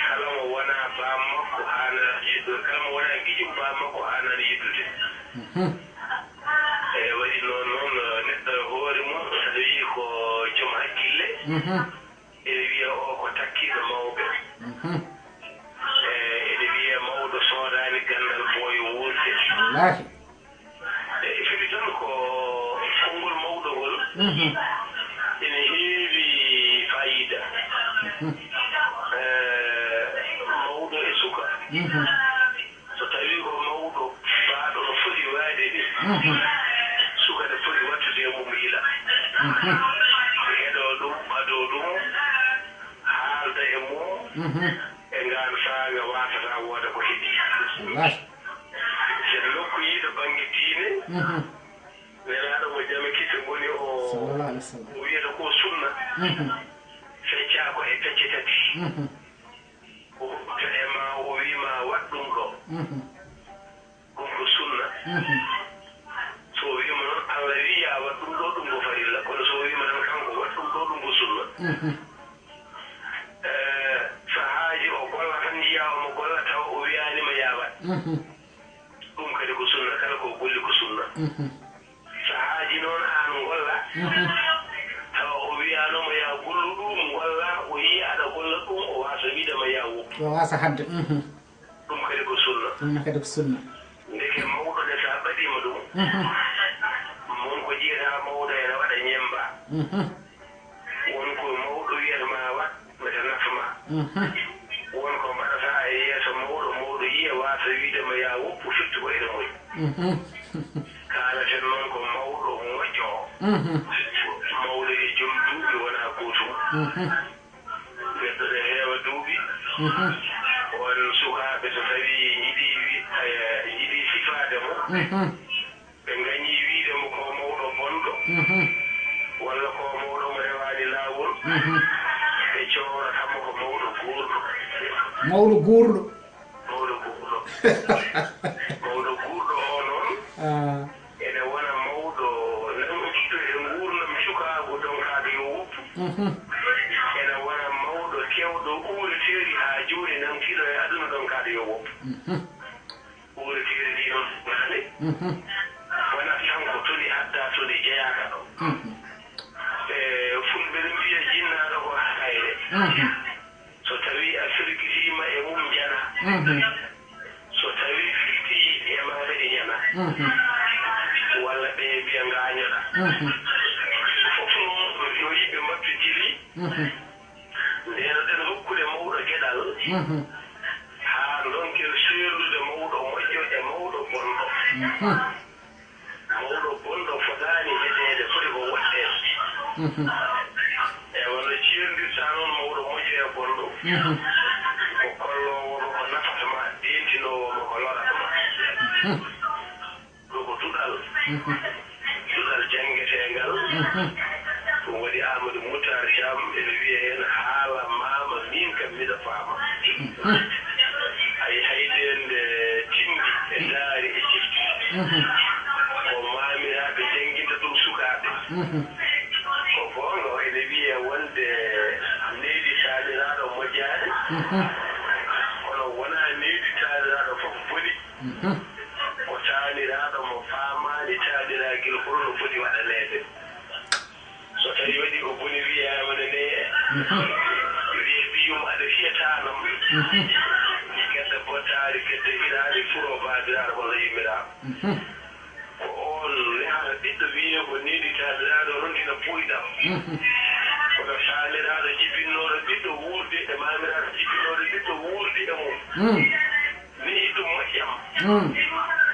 kala mo wona baam makko hana yiddude kala mo wona giƴum baam makko hanan yiddude eyi waɗi noon neɗɗo hoore mum so tawi ko joom hakkille ene wiya o ko takkiɗo mawɓe ene wiya mawɗo soodani gandal booyo wuurde wallahi eyi fiti tan ko konngol mawɗo ngol ene heewi fayida mawɗo e suka so tawi ko mawɗo baaɗo no foti waade ni suka ne foti wattude e mum yila heɗo ɗum ɓado ɗum haalda e mum e ngaan saaga watata wooda ko heɗi wallahi sen nokku yiiɗo baŋnge diine nelaaɗo mo jame kite ngoni sallallahu alaihi wasallam o wiyata ko sunna feccaako e pecce tati o hokkuta e ma o wiima waɗ ɗum ɗo ɗum ko sunna so wiima noon Allah wiya waɗ ɗum ɗo ɗum ko farilla kono so wiima tan kanko waɗ ɗum ɗo ɗum ko sunna sahaaji o golla tan jiya omo golla taw o wiyanima ya waɗ ɗum kadi ko sunna kala ko golli ko sunna sahaaji noon an golla tawa o wiyanoma ya gollu ɗum golla o yi aɗa golla ɗum o wasa wiidama ya woppu o wasa hadde ɗum kadi ko sunna ɗum kadi ko sunna ndeke mawɗo ne sa ɓaɗima ɗum mon ko jiyata mawɗo ene waɗa ñemba wonko mawɗo wiyatama waɗ meta nafma wonko mbaɗata e yeeso mawɗo yiya wasa wiidama ya woppu firti ko ene moƴ kaalaten noon ko mawɗo moƴƴo mawɗo e joom duuɓi wona gootum neɗɗo ne heewa duuɓi on sukaaɓe so tawi yiɗi sifaade mo ɓe ngañi wiide mo ko mawɗo bonɗo walla ko mawɗo mo rewaani laawol ɓe coowratamo ko mawɗo guurɗo mawɗo guurɗo mawɗo guurɗo mawɗo guurɗo o noon ene wona mawɗo nanɗo e nguurnam cukaagu donkaɗo yo woppu ene wona mawɗo kewɗo uureteeri haa jooni nankiɗo e aduna donkaɗo yo woppu uureteeri ndi noon naane wona tan ko toni adda toni jeyaaka ɗo fulɓe ɗum mbiya jinnaaɗo ko hayre so tawi a firgitiima e mum jana so tawi firti e ma kadi ñana walla ɓe mbiya ngaañoɗa fof noon yo yimɓe mbattu jili ndeno ɗen hokkude mawɗo geɗal haa donkel seerlude mawɗo moƴƴo e mawɗo bonɗo mawɗo bonɗo fotaani heɗeede foti ko woɗɗeede e walla ceerdirta noon mawɗo moƴƴo e bonɗo ko kolloowomo ko nafata ma deentinowomo ko lorata ma ɗo ko duɗal duɗal janngeteengal ɗum waɗi Amadou Moutar Thiam ene wiya heen haala maama min kam miɗa faama ay hayde nde tindi e ndaari e jifti ko maamiraaɓe jannginta ɗum sukaaɓe ko goonga ene wiya wonde leydi taamiraaɗo moƴƴaani kono wonaa leydi taamiraaɗo fof boni ko taamiraaɗo mo faamaani taamiraagil holno foti waɗaneede so tawi waɗi ko boni wiyaama ne wiye ɓiyum aɗa fiyatanam yaade kedde iraade furo baadiraade walla yimmiraama ko on nehata ɓiɗɗo wiye ko niiɗi taadiraade o rondina puyɗam kono saaliraaɗo jibinnooɗo ɓiɗɗo wuurde e maamiraaɗo jibinnooɗo ɓiɗɗo wuurde e mum nii ɗum moƴƴam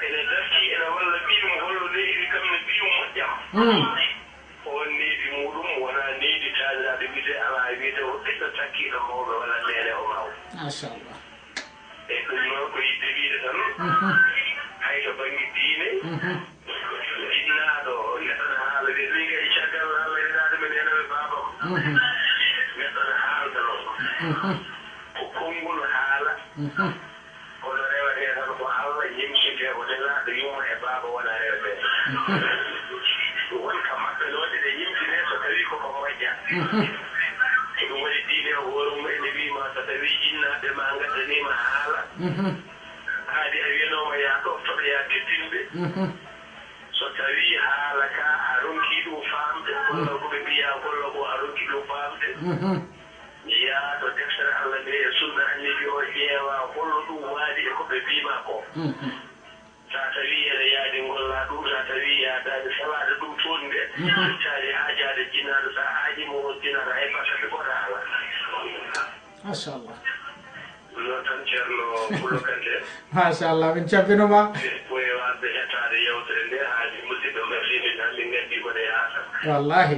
ene dartii ene walla ɓiyum hollo leydi kam ne ɓiyum moƴƴam on niiɗi muɗum wonaa niiɗi taadiraade wiyete alaa wiyete o ɓiɗɗo takkiiɗo mawɓe walla nene o maw machallah e ɗum noon ko yidde wiide tan hay to baŋnge diine jinnaaɗo neɗɗo ne haala de min kay caggal Allah iraade men enoɓe baabam neɗɗo ne haalda noon ko konngol haala kono rewatee tan ko Allah yimsitee ko nelaaɗo yumma e baaba wonaa rewetee wonka maɓɓe noode ɗe yimtinee so tawii koko moƴƴa ko ɗum waɗi diine o worum ene wiima so tawii jinnaaɓe ma ngaddaniima haala haadi a wiyanooma yaa ɗoftoɗo yaa teddinɓe so tawii haala ka a ronkii ɗum faamde kolla ko ɓe mbiyaa kolla ko a ronkii ɗum faamde yaa to deftere Allah nde e sunna annabi o ƴeewa hollo ɗum waadi e ko ɓe mbiima ko so tawii ene yaadi ngollaa ɗum so tawii yaadaani salaade ɗum toon nde taari haajaade jinnaaɗo so a haajimo on jinnata hay basate goɗa ala machallah non tan ceerno Pulo Kanté machallah min cabbinoma ɓoye wadde hettaade yewtere nde haadi musidɗo merci tan min nganndi kone yaata wallahi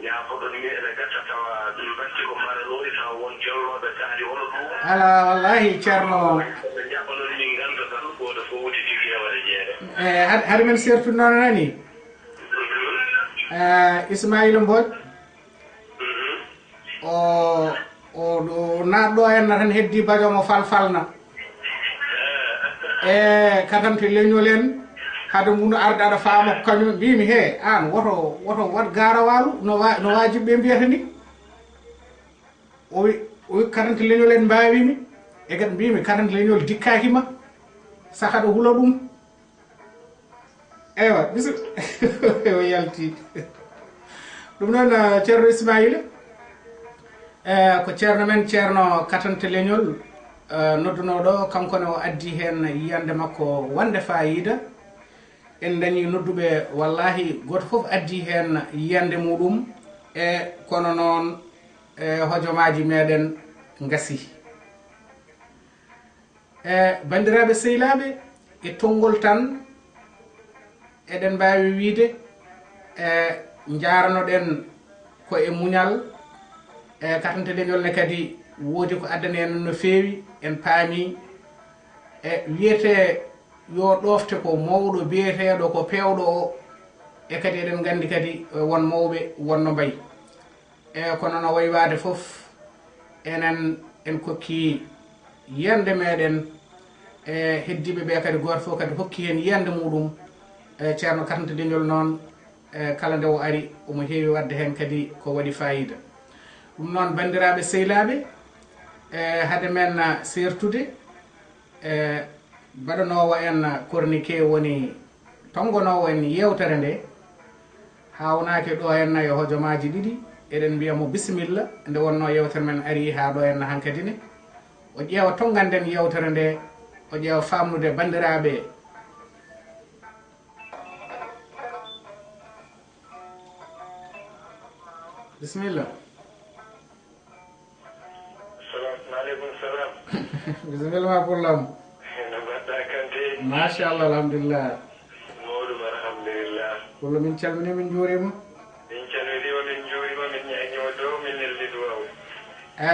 jaafoɗon mi ene gacca tawa ɗum batti ko mbaɗanori taw won jollooɓe kaari hono ɗum ala wallahi ceerno ɓe jaɓanon min ngannda tan gooto fof woni tigi yewere jeere haɗa men sertunono nani Ismaila Mbodj o ɗo naatɗo henna tan heddi bajomo falfalna katante leñol en hade muno arde aɗa faama ko kañum mbimi he an woto wat garawalu no wajiɓe ɓe mbiyata ni o wi katante leñol en mbawimi e kadi mbimi katante leñol dikkakima saka ɗo huula ɗum eywa bisu o yalti ɗum noon ceerno Ismaila ko ceerno men ceerno katante leñol noddunoɗo kankone o addi hen yiyande makko wonde fayida en dañi nodduɓe wallahi goto foof addi hen yiyande muɗum e kono noon hojomaji meɗen gasi bandiraɓe sehilaɓe e tongol tan eɗen mbawi wiide jaranoɗen ko e muñal katante leñol ne kadi woodi ko addani en no feewi en paami wiyete yo ɗofte ko mawɗo biyeteɗo ko pewɗo o e kadi eɗen gandi kadi won mawɓe wonno mbayi kono no waywade fof enen en kokki yiyande meɗen heddiɓe ɓe kadi goto fof kadi hokki hen yiyande muɗum ceerno katante leñol noon kala nde o ari omo heewi wadde hen kadi ko waɗi fayida ɗum noon bandiraɓe sehilaɓe hade men sertude baɗanowo en corniqué woni tongonowo en yewtere nde hawnaki ɗo henna e hojomaji ɗiɗi eɗen mbiyamo bisimilla nde wonno yewtere men ari ha ɗo henna hankkadine o ƴeewa tonganden yewtere nde o ƴeewa famnude bandiraɓe bisimilla aleykum salam bisimilla ma pullam no mbaɗɗa Kanté machallah alhamdulillah mawɗum alhamdulillah pullo min calmini min juurima min calminima min juurima min ñagnima dow min neldi duwaw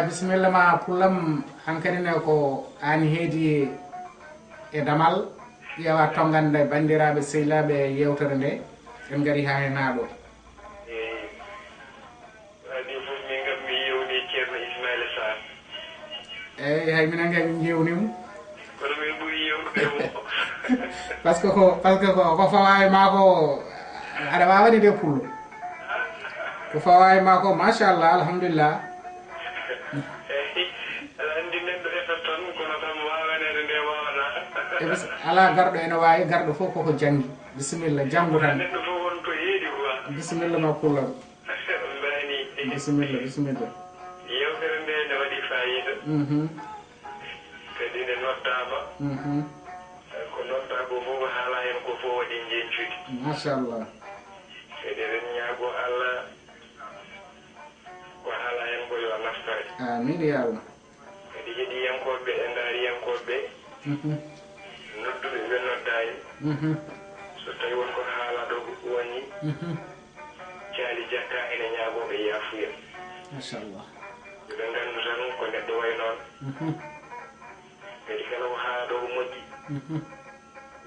bisimilla ma pullam hankkadine ko an heedi e damal ƴeewa tongande bandiraɓe sehilaɓe yewtere nde en gari ha hen ha ɗo adi fof min gam mi yewni ceerno Ismaila Sarr eyyi hay minen kay min jewnimo kono min ɓuuri yewnude mo par ce que ko fawawi ma ko aɗa wawani de pullo ko fawawi ma ko machallah alhamdulillah eyyi aɗa andi neɗɗo effet tan kono kam wawanede nde wawana ala garɗo ene wawi garɗo fof koko janggi bisimilla janggu tan neɗɗo fof won ko heedi quoi bisimilla ma pullam mbani bisimilla yewtere nde ne waɗi fayida kadi dine noddama ko nodda ko fof haala hen ko fof waɗi jencude machallah kadi eɗen ñaago Allah ko haala hen ko yo naftore amin ya Allah kadi heeɗiyankoɓe e ndaariyankoɓe nodduɓe ɓe noddani so tawi wonko haala ɗo woni caali jakka ene ñaagoɓe yaafuya machallah ɓe ngandu tan ko neɗɗo way noon kadi kala ko haala ɗo ko moƴƴi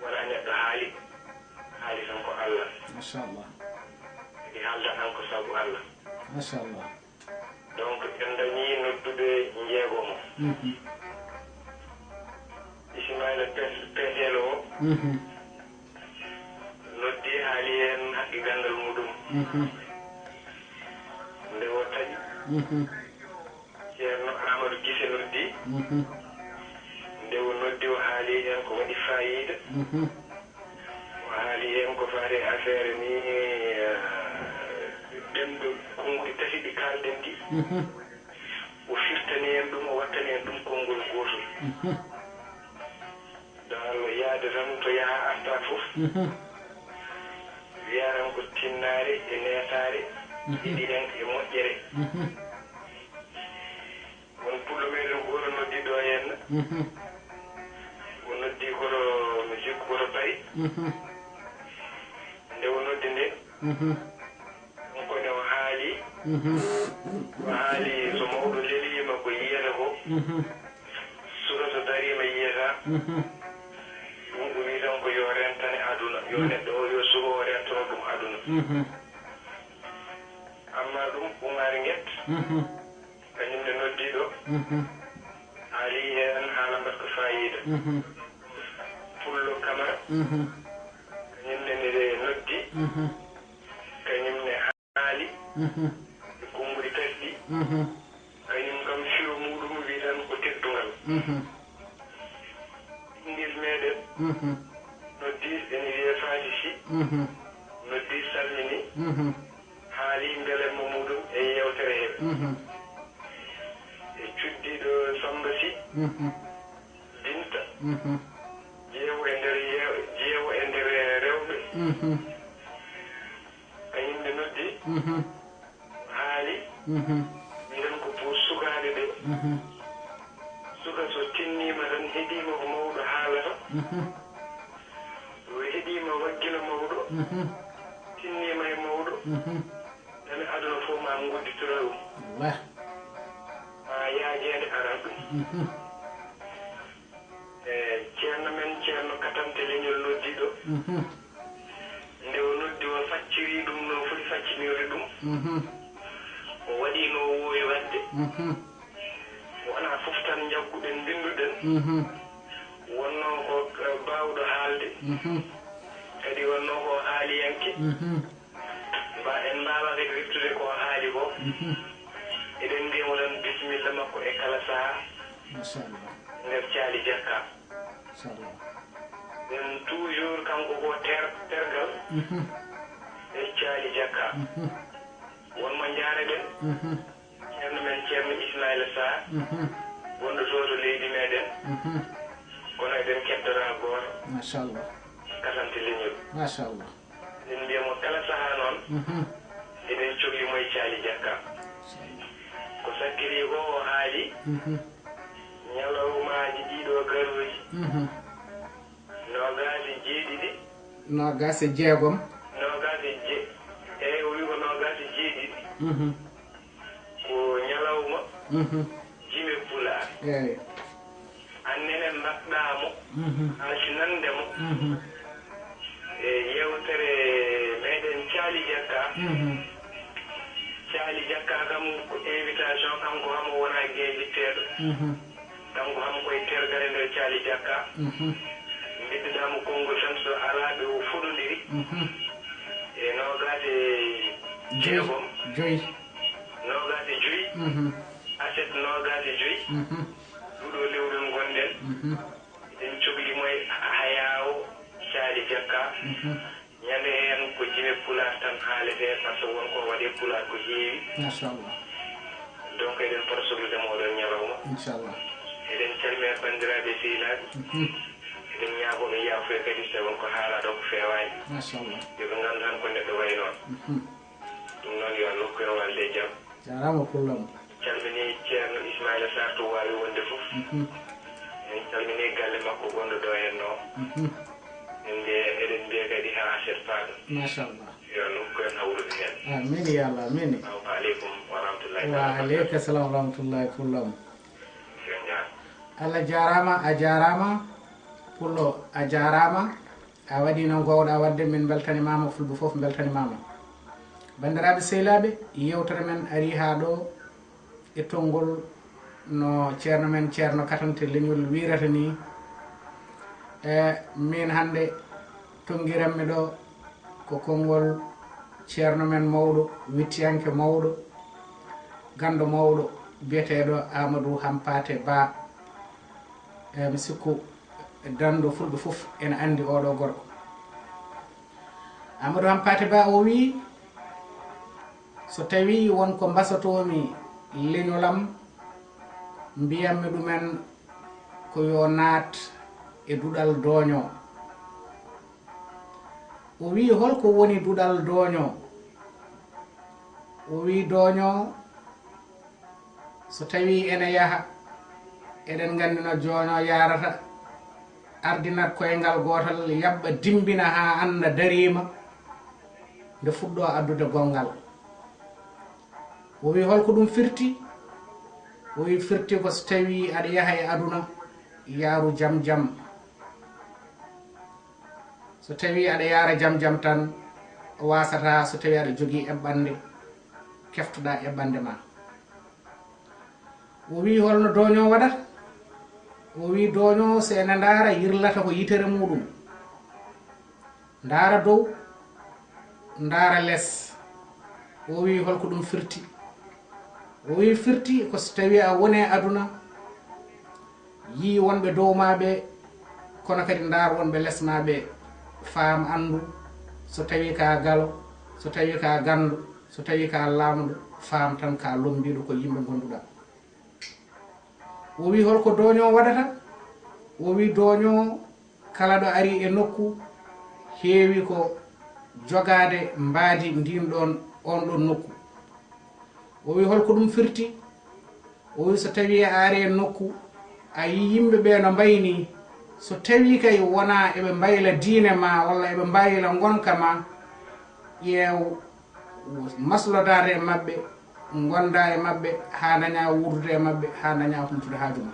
wona neɗɗo haali tan ko Allah machallah kadi haalda tan ko sabu Allah machallah donc en dañi nodduɓe jeegomo Ismaila pesel o noddi haali hen haqqi gandal muɗum nde o taƴi ceerno Amadou Gise noddi nde o noddi o haali hen ko waɗi fayida o haali hen ko faari affaire ni ɗemɗo konngol tati ɗi kalɗen ɗi o firtani hen ɗum o wattani hen ɗum konngol gotol dal yaade tan to yaha arta fof wiya tan ko tinnare e netare ɗiɗi hen e moƴƴere won pullo meɗen goto noddi ɗo henna o noddi koto mi sikku koto Paris nde o noddi nde onkone o haali so mawɗo lelima ko yiyata ko suka so darima yiyata ɗum o wi tan ko yo rentane aduna yo neɗɗo o yo suka o rentano ɗum aduna amma ɗum ɓuŋari guet kañum ne noddiɗo haali hen haala mbaɗka fayida pullo Camara kañum ne noddi kañum ne haali e konnguli tati ɗi kañum kam firo muɗum wi tan ko teddugal ɓinguel meɗen noddi ene wiye Faati Sy noddi salmini haali belemmo muɗum e yewtere he e cuddiɗo Samba Sy Binta jeewo e nder rewɓe kañum ne noddi haali wiyan ko pour sukaɓe ɓe suka so tinnima tan heeɗima ko mawɗo haalata o heeɗima waggino mawɗo tinnima e mawɗo tan aduna fof ma godditoro ɗum ma yaajede aran ɗum e ceerno men ceerno Katante leñol noddiɗo nde o noddi o facciri ɗum no foti faccinirde ɗum o waɗi no woowi wadde wona fof tan jagguɗen mbinduɗen wonno ko bawɗo haalde kadi wonno ko haaliyanke en mbawa kadi riftude ko haali ko eɗen mbiyamo tan bisimilla makko e kala saaha nder caali jakka ɗen toujours kanko ko tergal e caali jakka wonmo jareɗen ceerno men ceerno Ismaila Sarr wonɗo to to leydi meɗen kono eɗen keddora goto machallah Katante leñol machallah en mbiyamo kala saaha noon eɗen cohlimo e caali jakka ko sakkiri ko o haali ñalawmaji ɗiɗo garoji nogasi jeeɗiɗi nogasi jeegom eyi o wi ko nogasi jeeɗiɗi ko ñalawma jime pulaar eyi annene mbaɗɗamo alsinandemo e yewtere meɗen caali jakka caali jakka kam ko invitation kanko hamo wona gueƴitteɗo kanko ham koye tergare nder caali jakka mbiddanamo konngol tan so alaɓe o fuɗodiri e nogase jeegom nogase joyi aset nogase joyi ɗuɗo lewrol gonɗen eɗen cohlimo e hayawo caali jakka ñande hen ko jime pular tan haalete par ce que wonko waɗe pular ko heewi machallah donc eɗen pota sohlude moɗon ñalawma inchallah eɗen calmina bandiraɓe sehilaɓe eɗen ñaagoɓe yaafuya kadi so wonko haalaɗo ko fewani machallah yoɓe gandu tan ko neɗɗo way noon ɗum noon yo Allah hokku en walde jaam jarama pullam calmini ceerno Ismaila Sarr to wawi wonde fof en calmini galle makko gonɗo ɗo henno eɗen mbiya kadi ha aset faaɗo machallah yo Allah hokku en hawrude hen amin ya Allah amin assalamu aleykum wa rahmatullahi wa aleyka salam wa rahmatullahi pullam yo jaar Allah jarama a jarama pullo a jarama a waɗi no gowɗa wadde min beltanimama fulɓe foof beltanimama bandiraɓe sehilaɓe yewtere men ari ha ɗo e tongol no ceerno men ceerno katante leñol wirata ni min hande tongiranmi ɗo ko konngol ceerno men mawɗo wittiyanke mawɗo gando mawɗo biyeteɗo Amadou Hampate Ba mi sikku dando fulɓe fof ene andi oɗo gorko Amadou Hampate Ba o wi so tawi wonko mbasotomi leñolam mbiyammi ɗumen ko yo naat e duɗal dooño o wi holko woni duɗal dooño o wi dooño so tawi ene yaha eɗen gandi no jooño yarata ardinat koyngal gotal yaɓɓa dimbina ha anda darima nde fuɗɗo addude gongal o wi holko ɗum firti o wi firti ko so tawi aɗa yaha e aduna yaaru jam jam so tawi aɗa yaara jam jam tan wasata so tawi aɗa jogui eɓɓande keftoɗa eɓɓande ma o wi holno dooño waɗata o wi dooño so ene ndaara yirlata ko yitere muɗum ndaara dow ndaara less o wi holko ɗum firti o wi firti ko so tawi a woni aduna yi wonɓe dow maɓe kono kadi ndaar wonɓe less maɓe faam andu so tawi ka galo so tawi ka gandu so tawi ka lamdo faam tan ka lombiɗo ko yimɓe gonduɗa o wi holko dooño waɗata o wi dooño kala ɗo ari e nokku heewi ko jogade mbaadi ndin ɗon on ɗon nokku o wi holko ɗum firti o wi so tawi a ari e nokku a yi yimɓe ɓe no mbayni so tawi kay wona eɓe mbayla diine ma walla eɓe mbayla gonka ma ƴeew maslodade e mabɓe gonda e mabɓe ha daña wurdude e mabɓe ha daña humtude haaju ma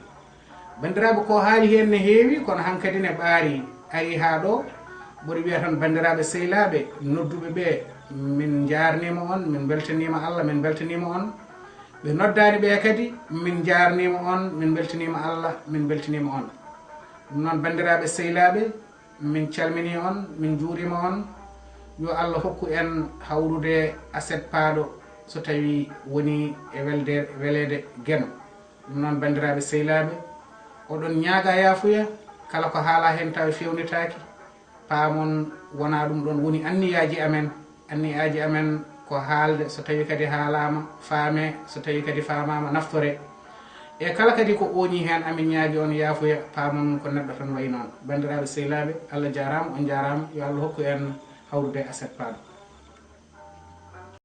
bandiraɓe ko haali hen ne heewi kono hankkadi ne ɓaari ari ha ɗo mboɗo wiya tan bandiraɓe sehilaɓe nodduɓe ɓe min jarnima on min beltanima Allah min beltanima on ɓe noddani ɓe kadi min jarnima on min beltanima Allah min beltanima on ɗum noon bandiraɓe sehilaɓe min calmini on min juurima on yo Allah hokku en hawrude aset paaɗo so tawi woni e welede gueno ɗum noon bandiraɓe sehilaɓe oɗon ñaaga yaafuya kala ko haala hen taw fewnitaki paamon wona ɗum ɗon woni anniyaji amen ko haalde so tawi kadi haalama faame so tawi kadi famama naftore e kala kadi ko ooñi hen amin ñaagi on yaafuya paamon ko neɗɗo tan way noon bandiraɓe sehilaɓe Allah jarama on jarama yo Allah hokku en hawrude aset paaɗo